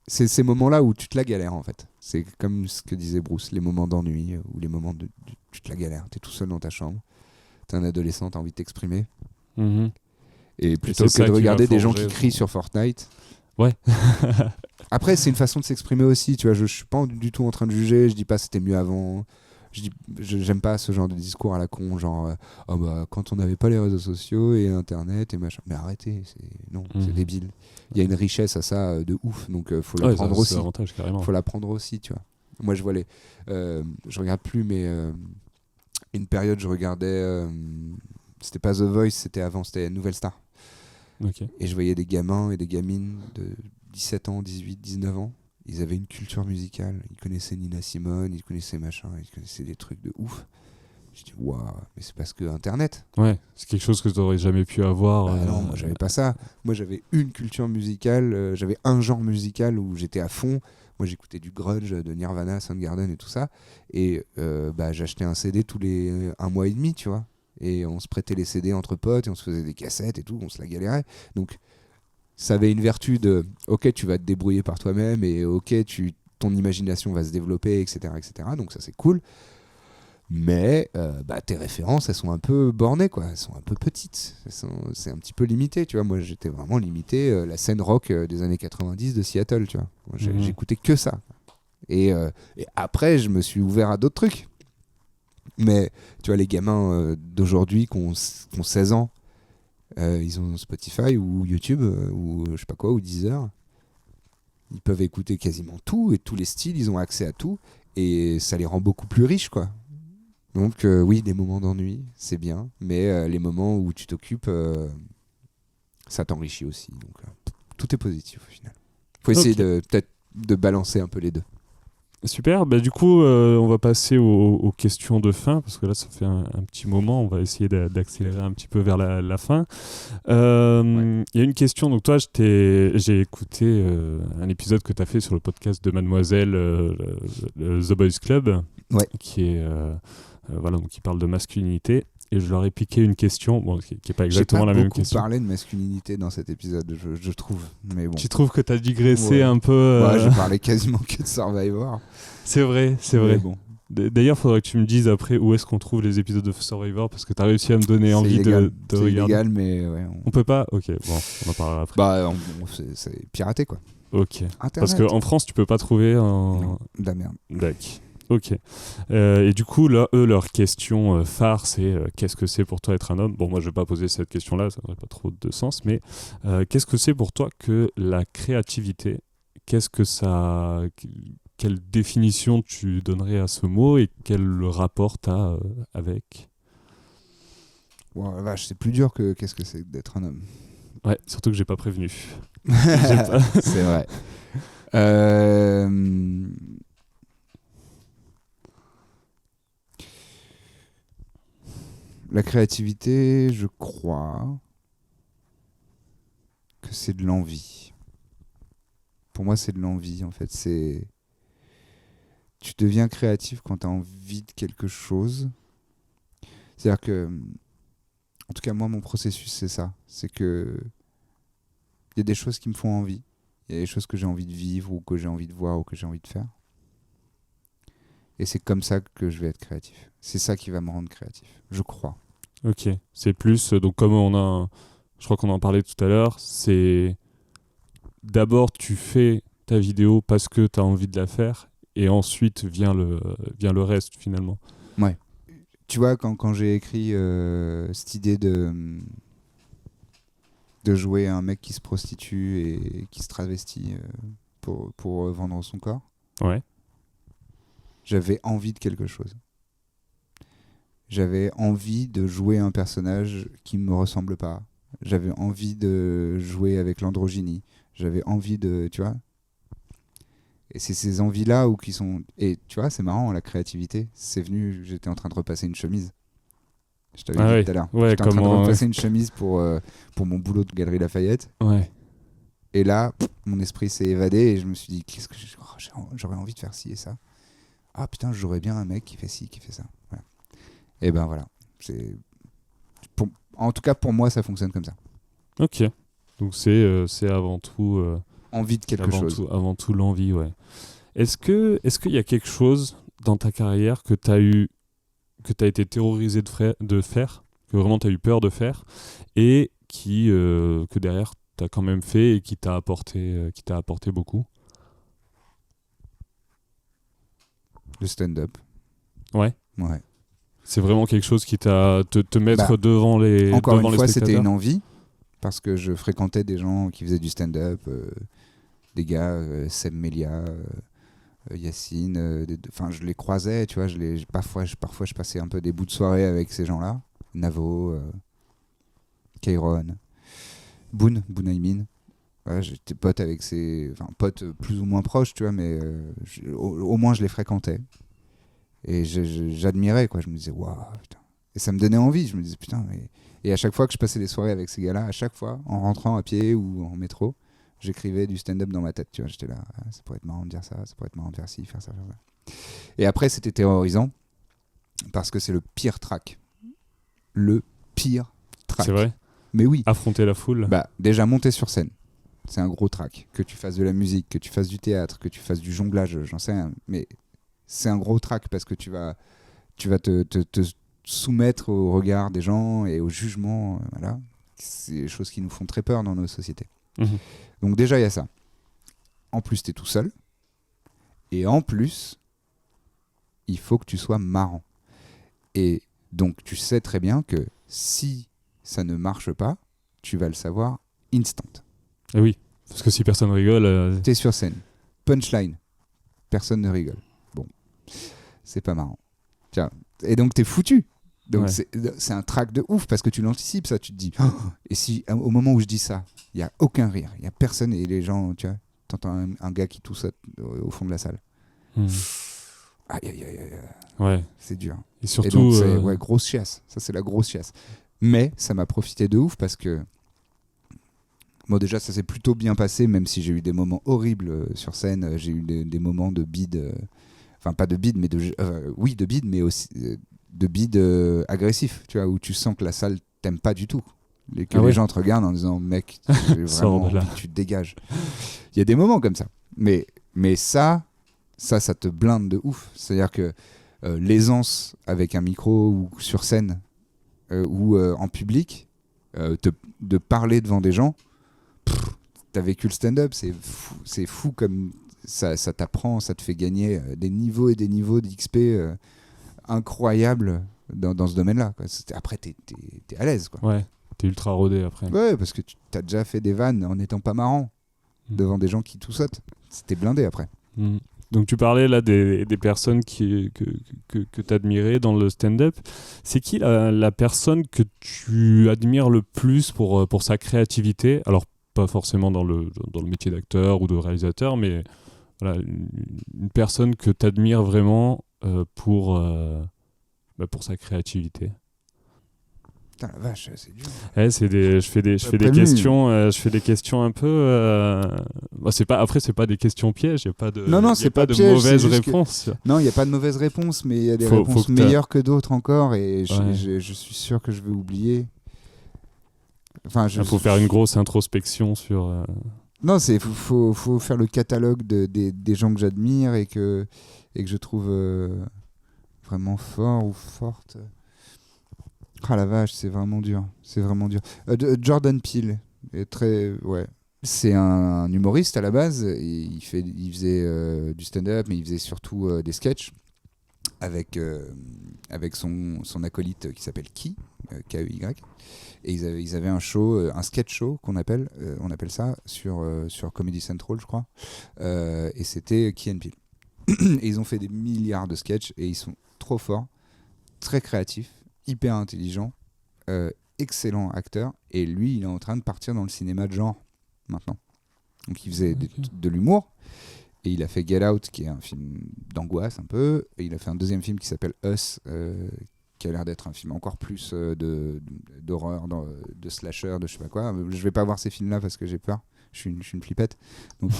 c'est ces moments-là où tu te la galères en fait. C'est comme ce que disait Bruce, les moments d'ennui ou les moments de tu te la galères. T'es tout seul dans ta chambre, t'es un adolescent, t'as envie de t'exprimer. Et plutôt que de regarder des gens qui crient sur Fortnite. Ouais. Après, c'est une façon de s'exprimer aussi. Tu vois, je suis pas du tout en train de juger. Je dis pas c'était mieux avant. J'aime pas ce genre de discours à la con, genre quand on n'avait pas les réseaux sociaux et Internet et machin. Mais arrêtez, c'est débile. Il y a une richesse à ça de ouf, donc faut la prendre aussi. Faut la prendre aussi, tu vois. Moi, je vois je regarde plus, mais une période, je regardais. C'était pas The Voice, c'était Nouvelle Star. Okay. Et je voyais des gamins et des gamines de 17 ans, 18, 19 ans. Ils avaient une culture musicale. Ils connaissaient Nina Simone, ils connaissaient machin, ils connaissaient des trucs de ouf. Je dis, waouh, mais c'est parce que Internet. Ouais, c'est quelque chose que tu n'aurais jamais pu avoir. Non, moi, j'avais pas ça. Moi, j'avais une culture musicale, j'avais un genre musical où j'étais à fond. Moi, j'écoutais du grunge, de Nirvana, Soundgarden et tout ça. Et j'achetais un CD tous les 1 mois et demi, tu vois. Et on se prêtait les CD entre potes et on se faisait des cassettes et tout, on se la galérait. Donc, ça avait une vertu de ok, tu vas te débrouiller par toi-même et ok, ton imagination va se développer, etc. Donc ça, c'est cool. Mais tes références, elles sont un peu bornées, quoi. Elles sont un peu petites. C'est un petit peu limité, tu vois. Moi, j'étais vraiment limité. La scène rock des années 90 de Seattle, tu vois. Moi, j'écoutais que ça. Et après, je me suis ouvert à d'autres trucs. Mais tu vois, les gamins d'aujourd'hui qui ont 16 ans, ils ont Spotify ou YouTube ou je sais pas quoi, ou Deezer. Ils peuvent écouter quasiment tout et tous les styles, ils ont accès à tout. Et ça les rend beaucoup plus riches, quoi. Donc oui, des moments d'ennui, c'est bien. Mais les moments où tu t'occupes, ça t'enrichit aussi. Donc tout est positif au final. Faut essayer peut-être de balancer un peu les deux. Super, du coup on va passer aux questions de fin parce que là ça fait un petit moment, on va essayer d'accélérer un petit peu vers la fin. Il y a une question, donc toi j'ai écouté un épisode que tu as fait sur le podcast de Mademoiselle, The Boys Club, qui est donc qui parle de masculinité. Et je leur ai piqué une question, qui n'est pas exactement la même question. J'ai pas beaucoup parlé de masculinité dans cet épisode, je trouve. Mais bon. Tu trouves que tu as digressé un peu Ouais, j'ai parlé quasiment que de Survivor. C'est vrai. Bon. D'ailleurs, il faudrait que tu me dises après où est-ce qu'on trouve les épisodes de Survivor, parce que tu as réussi à me donner envie de regarder. C'est illégal, mais ouais. On peut pas ? Ok, bon, on en parlera après. C'est piraté, quoi. Ok. Internet. Parce qu'en France, tu peux pas trouver Non, de la merde. D'accord. Ok. Et du coup, là, leur question phare, c'est qu'est-ce que c'est pour toi être un homme ? Bon, moi, je vais pas poser cette question-là, ça n'aurait pas trop de sens, mais qu'est-ce que c'est pour toi que la créativité ? Qu'est-ce que ça... Quelle définition tu donnerais à ce mot et quel rapport tu as avec ? Wow, la vache, c'est plus dur que qu'est-ce que c'est d'être un homme. Ouais, surtout que j'ai pas prévenu. C'est vrai. La créativité, je crois que c'est de l'envie. Pour moi, c'est de l'envie, en fait. Tu deviens créatif quand tu as envie de quelque chose. C'est-à-dire que, en tout cas, moi, mon processus, c'est ça. C'est que il y a des choses qui me font envie. Il y a des choses que j'ai envie de vivre ou que j'ai envie de voir ou que j'ai envie de faire. Et c'est comme ça que je vais être créatif. C'est ça qui va me rendre créatif, je crois. Ok, c'est plus, donc comme je crois qu'on en parlait tout à l'heure, c'est d'abord tu fais ta vidéo parce que tu as envie de la faire et ensuite vient le reste finalement. Ouais. Tu vois, quand j'ai écrit cette idée de jouer un mec qui se prostitue et qui se travestit pour vendre son corps, ouais. J'avais envie de quelque chose. J'avais envie de jouer un personnage qui ne me ressemble pas. J'avais envie de jouer avec l'androgynie. J'avais envie de... Tu vois ? Et c'est ces envies-là qui sont... Et tu vois, c'est marrant, la créativité. C'est venu... J'étais en train de repasser une chemise. Je t'avais dit tout à l'heure. Ouais, j'étais en train de repasser une chemise pour mon boulot de Galerie Lafayette. Ouais. Et là, mon esprit s'est évadé et je me suis dit, qu'est-ce que j'aurais envie de faire ci et ça. Ah putain, je jouerais bien un mec qui fait ci, qui fait ça. Voilà. Et ben voilà. En tout cas, pour moi, ça fonctionne comme ça. Ok. Donc c'est avant tout... envie de quelque chose. Avant tout l'envie, ouais. Est-ce qu'il y a quelque chose dans ta carrière que tu as été terrorisé de faire, que vraiment tu as eu peur de faire, et que derrière tu as quand même fait et qui t'a apporté beaucoup? Le stand-up. Ouais. C'est vraiment quelque chose qui t'a te mettre devant les encore devant une les fois, c'était spectateurs? une envie, parce que je fréquentais des gens qui faisaient du stand-up, des gars, Seb Melia, Yacine, je les croisais, tu vois, parfois je passais un peu des bouts de soirée avec ces gens-là, Navo, Kairon, Boone Aymin. Voilà, j'étais pote avec pote plus ou moins proche, tu vois, mais au moins je les fréquentais. Et j'admirais, quoi. Je me disais, waouh, putain. Et ça me donnait envie. Je me disais, putain, mais. Et à chaque fois que je passais des soirées avec ces gars-là, à chaque fois, en rentrant à pied ou en métro, j'écrivais du stand-up dans ma tête, tu vois. J'étais là, ça pourrait être marrant de dire ça pourrait être marrant de faire ci, faire ça, faire ça. Et après, c'était terrorisant, parce que c'est le pire track. Le pire track. C'est vrai? Mais oui. Affronter la foule? Déjà, monter sur scène. C'est un gros track. Que tu fasses de la musique, que tu fasses du théâtre, que tu fasses du jonglage, j'en sais rien. Mais c'est un gros track parce que tu vas te soumettre au regard des gens et au jugement. Voilà. C'est des choses qui nous font très peur dans nos sociétés. Donc déjà, il y a ça. En plus, tu es tout seul. Et en plus, il faut que tu sois marrant. Et donc, tu sais très bien que si ça ne marche pas, tu vas le savoir instant. Et oui, parce que si personne rigole... T'es sur scène. Punchline. Personne ne rigole. Bon, c'est pas marrant. Tiens. Et donc, t'es foutu. Donc, c'est un track de ouf parce que tu l'anticipes, ça. Tu te dis, et si au moment où je dis ça, il n'y a aucun rire, il n'y a personne et les gens, tu vois, t'entends un gars qui tousse au fond de la salle. Aïe. Ouais. C'est dur. Et surtout... Et donc, c'est grosse chiasse. Ça, c'est la grosse chiasse. Mais ça m'a profité de ouf parce que moi, déjà, ça s'est plutôt bien passé, même si j'ai eu des moments horribles sur scène. J'ai eu des moments de bide. Enfin, pas de bide, mais de bide, mais aussi de bide agressif, tu vois, où tu sens que la salle t'aime pas du tout. Les gens te regardent en disant, mec, vraiment, tu te dégages. Il y a des moments comme ça. Mais ça te blinde de ouf. C'est-à-dire que l'aisance avec un micro ou sur scène ou en public, de parler devant des gens, t'as vécu le stand-up, c'est fou comme ça t'apprend, ça te fait gagner des niveaux et des niveaux d'XP incroyables dans ce domaine-là, quoi. Après, t'es à l'aise, quoi. Ouais, t'es ultra rodé après. Ouais, parce que t'as déjà fait des vannes en n'étant pas marrant devant des gens qui tout sautent. C'était blindé après. Donc tu parlais là des personnes que tu admirais dans le stand-up. C'est qui la personne que tu admires le plus pour sa créativité? Alors pas forcément dans le métier d'acteur ou de réalisateur, mais voilà, une personne que tu admires vraiment pour sa créativité. Putain, la vache, c'est dur. Je fais des questions un peu. C'est pas des questions pièges. Il y a pas de. Non, c'est pas de piège, mauvaise réponse. Non, il y a pas de mauvaise réponse, mais il y a des réponses meilleures que d'autres encore, et je suis sûr que je vais oublier. Enfin, faut faire une grosse introspection sur. Non, faut faire le catalogue des gens que j'admire et que je trouve vraiment fort ou forte. Ah la vache, c'est vraiment dur. Jordan Peele est très, c'est un humoriste à la base. Il faisait du stand-up, mais il faisait surtout des sketchs avec son acolyte qui s'appelle K-E-Y. Et ils avaient un show, un sketch show on appelle ça sur Comedy Central, je crois. Et c'était Key & Peele. Et ils ont fait des milliards de sketchs et ils sont trop forts, très créatifs, hyper intelligent, excellent acteur, et lui il est en train de partir dans le cinéma de genre maintenant. Donc il faisait de l'humour, et il a fait Get Out qui est un film d'angoisse un peu, et il a fait un deuxième film qui s'appelle Us, qui a l'air d'être un film encore plus d'horreur, de slasher, de je sais pas quoi. Je vais pas voir ces films là parce que j'ai peur, je suis une flippette, donc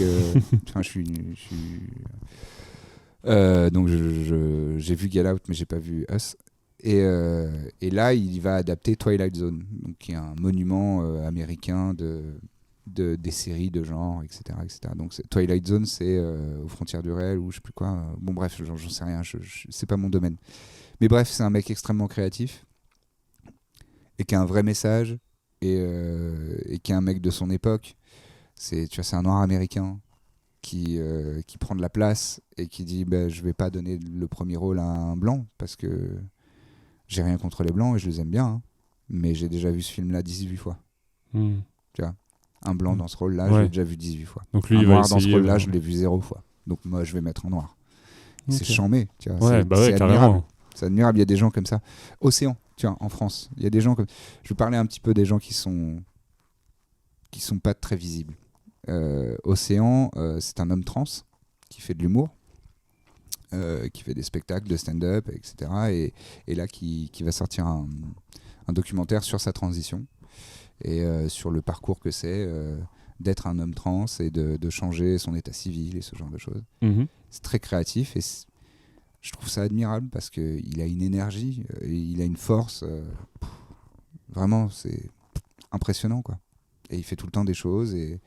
donc j'ai vu Get Out mais j'ai pas vu Us. Et là, il va adapter Twilight Zone, donc, qui est un monument américain des séries de genre, etc. Donc Twilight Zone, c'est aux frontières du réel ou je sais plus quoi. Bon bref, j'en sais rien, c'est pas mon domaine. Mais bref, c'est un mec extrêmement créatif et qui a un vrai message et qui est un mec de son époque. C'est un noir américain qui prend de la place et qui dit je vais pas donner le premier rôle à un blanc parce que j'ai rien contre les blancs et je les aime bien, hein, mais j'ai déjà vu ce film-là 18 fois. Tu vois, un blanc dans ce rôle-là, je l'ai déjà vu 18 fois. Donc lui, un il noir va dans ce essayer, rôle-là, je l'ai vu 0 fois. Donc moi, je vais mettre en noir. Okay. C'est chambé, tu vois. Ouais, c'est carrément. admirable. C'est admirable, il y a des gens comme ça. Océan, tu vois, en France, il y a des gens comme... Je vais parler un petit peu des gens qui sont pas très visibles. Océan, c'est un homme trans qui fait de l'humour, qui fait des spectacles de stand-up, etc. Et là, qui va sortir un documentaire sur sa transition et sur le parcours que c'est d'être un homme trans et de changer son état civil et ce genre de choses. C'est très créatif et je trouve ça admirable parce qu'il a une énergie, il a une force. Vraiment, c'est impressionnant, quoi. Et il fait tout le temps des choses et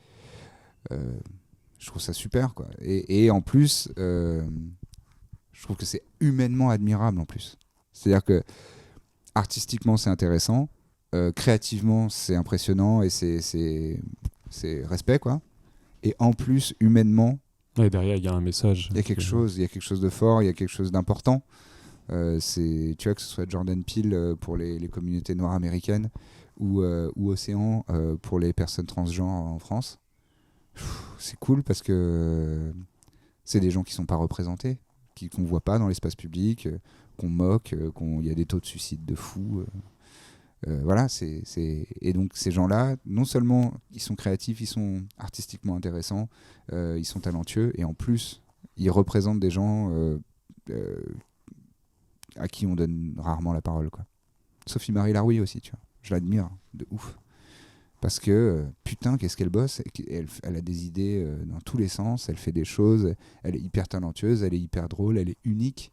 je trouve ça super, quoi. Et en plus, je trouve que c'est humainement admirable en plus. C'est-à-dire que artistiquement, c'est intéressant, créativement, c'est impressionnant et c'est respect, quoi. Et en plus, humainement, derrière, il y a un message. Il y a quelque chose de fort, il y a quelque chose d'important. Tu vois, que ce soit Jordan Peele pour les communautés noires américaines ou Océan pour les personnes transgenres en France. C'est cool parce que c'est des gens qui sont pas représentés, qu'on voit pas dans l'espace public, qu'on moque, il y a des taux de suicide de fous. Voilà, et donc ces gens-là, non seulement ils sont créatifs, ils sont artistiquement intéressants, ils sont talentueux, et en plus ils représentent des gens à qui on donne rarement la parole, quoi. Sophie-Marie Larouille aussi, tu vois, je l'admire de ouf. Parce que, putain, qu'est-ce qu'elle bosse, elle a des idées dans tous les sens, elle fait des choses, elle est hyper talentueuse, elle est hyper drôle, elle est unique.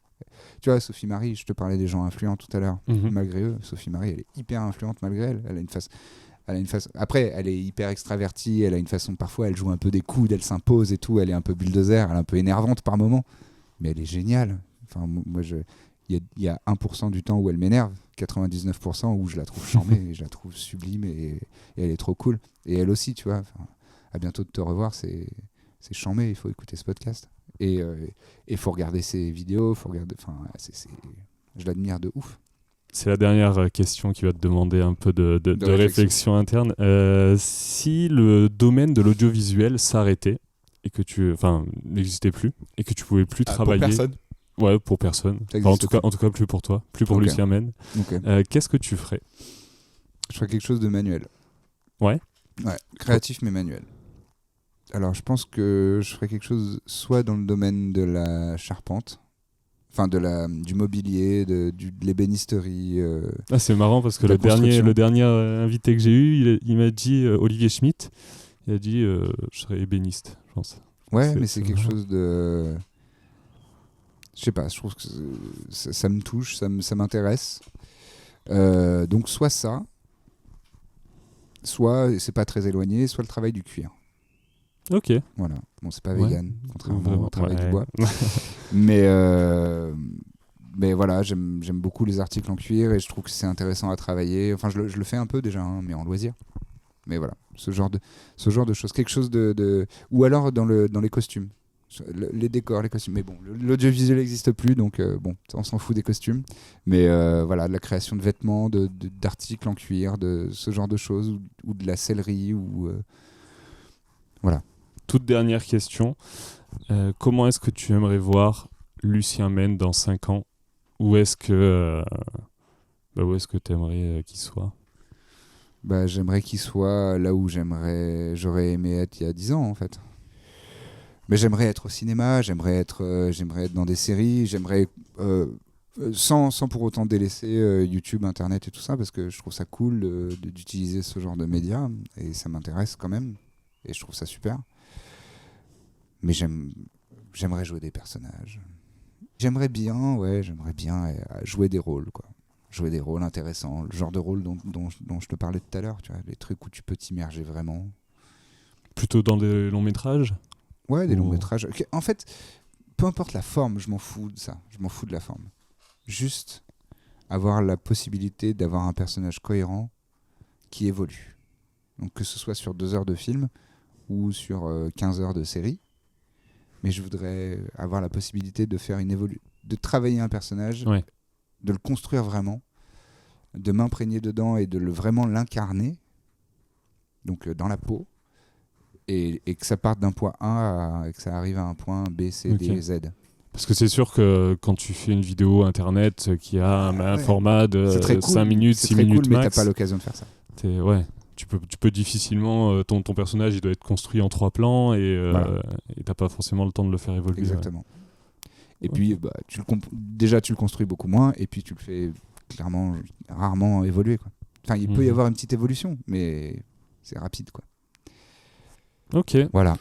Tu vois, Sophie-Marie, je te parlais des gens influents tout à l'heure, malgré eux, Sophie-Marie, elle est hyper influente malgré elle. Elle a une face... Après, elle est hyper extravertie, elle a une façon, parfois, elle joue un peu des coudes, elle s'impose et tout, elle est un peu bulldozer, elle est un peu énervante par moments, mais elle est géniale. Enfin, moi, il y a 1% du temps où elle m'énerve, 99% où je la trouve charmée, et je la trouve sublime, et elle est trop cool. Et elle aussi, tu vois, à bientôt de te revoir, c'est charmé, il faut écouter ce podcast. Et il faut regarder ses vidéos, je l'admire de ouf. C'est la dernière question qui va te demander un peu de réflexion interne. Si le domaine de l'audiovisuel s'arrêtait et que n'existait plus et que tu pouvais plus travailler... Pour personne. Ouais, pour personne. Enfin, en tout cas, plus pour toi, plus pour Lucien Mène. Qu'est-ce que tu ferais ? Je ferais quelque chose de manuel. Ouais, créatif mais manuel. Alors, je pense que je ferais quelque chose soit dans le domaine de la charpente, enfin du mobilier, de l'ébénisterie. C'est marrant parce que le dernier invité que j'ai eu, il m'a dit, Olivier Schmitt, il a dit je serais ébéniste, je pense. Ouais, mais c'est quelque chose de... Je sais pas, je trouve que ça me touche, ça m'intéresse. Donc soit ça, soit, c'est pas très éloigné, soit le travail du cuir. Ok. Voilà. Bon, c'est pas vegan, contrairement au travail du bois. Mais voilà, j'aime beaucoup les articles en cuir et je trouve que c'est intéressant à travailler. Enfin, je le fais un peu déjà, hein, mais en loisir. Mais voilà, ce genre de choses. Quelque chose de... Ou alors dans les costumes. Les décors, les costumes. Mais bon, l'audiovisuel n'existe plus, donc bon, on s'en fout des costumes. Mais voilà, de la création de vêtements, d'articles en cuir, de ce genre de choses, ou de la sellerie, ou... voilà. Toute dernière question. Comment est-ce que tu aimerais voir Lucien Mène dans 5 ans ? Où est-ce que tu aimerais qu'il soit ? J'aimerais qu'il soit là où j'aurais aimé être il y a 10 ans, en fait. Mais j'aimerais être au cinéma, j'aimerais être dans des séries, j'aimerais sans pour autant délaisser YouTube, Internet et tout ça, parce que je trouve ça cool d'utiliser ce genre de médias et ça m'intéresse quand même et je trouve ça super. Mais j'aimerais jouer des personnages. J'aimerais bien jouer des rôles, quoi. jouer des rôles intéressants, le genre de rôle dont je te parlais tout à l'heure, tu vois, les trucs où tu peux t'immerger vraiment. Plutôt dans des longs métrages ? Ouais, des longs métrages. En fait, peu importe la forme, je m'en fous de ça. Je m'en fous de la forme. Juste avoir la possibilité d'avoir un personnage cohérent qui évolue. Donc que ce soit sur 2 heures de film ou sur 15 heures de série. Mais je voudrais avoir la possibilité de faire de travailler un personnage, de le construire vraiment, de m'imprégner dedans et de vraiment l'incarner, donc dans la peau, et que ça parte d'un point A et que ça arrive à un point B, C, D, Z. Parce que c'est sûr que quand tu fais une vidéo internet qui a un format de 5 minutes, 6 minutes cool, max, mais t'as pas l'occasion de faire ça. Tu peux difficilement... ton personnage, il doit être construit en 3 plans et t'as pas forcément le temps de le faire évoluer. Exactement. Et puis, déjà, tu le construis beaucoup moins, et puis tu le fais clairement, rarement évoluer, quoi. Enfin, il peut y avoir une petite évolution, mais c'est rapide, quoi. Ok. Voilà.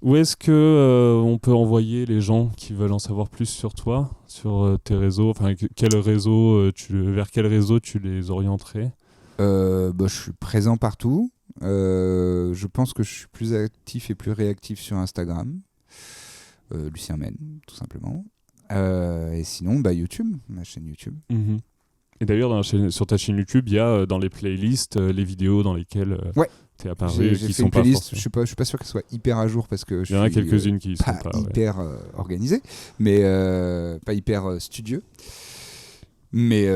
Où est-ce que on peut envoyer les gens qui veulent en savoir plus sur toi, sur tes réseaux, enfin vers quel réseau tu les orienterais ? Je suis présent partout. Je pense que je suis plus actif et plus réactif sur Instagram. Lucien Men, tout simplement. Et sinon, YouTube, ma chaîne YouTube. Mm-hmm. Et d'ailleurs, sur ta chaîne YouTube, il y a dans les playlists les vidéos dans lesquelles t'es apparu j'ai qui fait sont une pas playlist. forcément... Je suis pas sûr qu'elle soit hyper à jour parce que il y en a quelques-unes qui sont pas hyper organisées, mais pas hyper studieux. Mais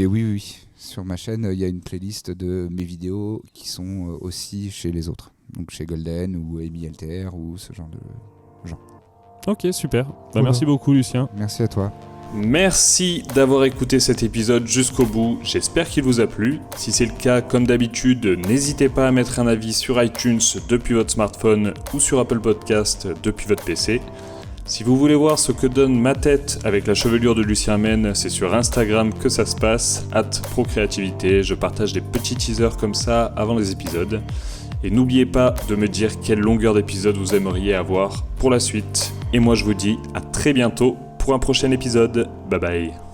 oui. Sur ma chaîne, il y a une playlist de mes vidéos qui sont aussi chez les autres. Donc chez Golden ou Amy LTR ou ce genre de gens. Ok, super. Merci beaucoup, Lucien. Merci à toi. Merci d'avoir écouté cet épisode jusqu'au bout, j'espère qu'il vous a plu. Si c'est le cas, comme d'habitude, n'hésitez pas à mettre un avis sur iTunes depuis votre smartphone ou sur Apple Podcast depuis votre PC. Si vous voulez voir ce que donne ma tête avec la chevelure de Lucien Men, c'est sur Instagram que ça se passe, @procréativité. Je partage des petits teasers comme ça avant les épisodes. Et n'oubliez pas de me dire quelle longueur d'épisode vous aimeriez avoir pour la suite. Et moi je vous dis à très bientôt pour un prochain épisode. Bye bye.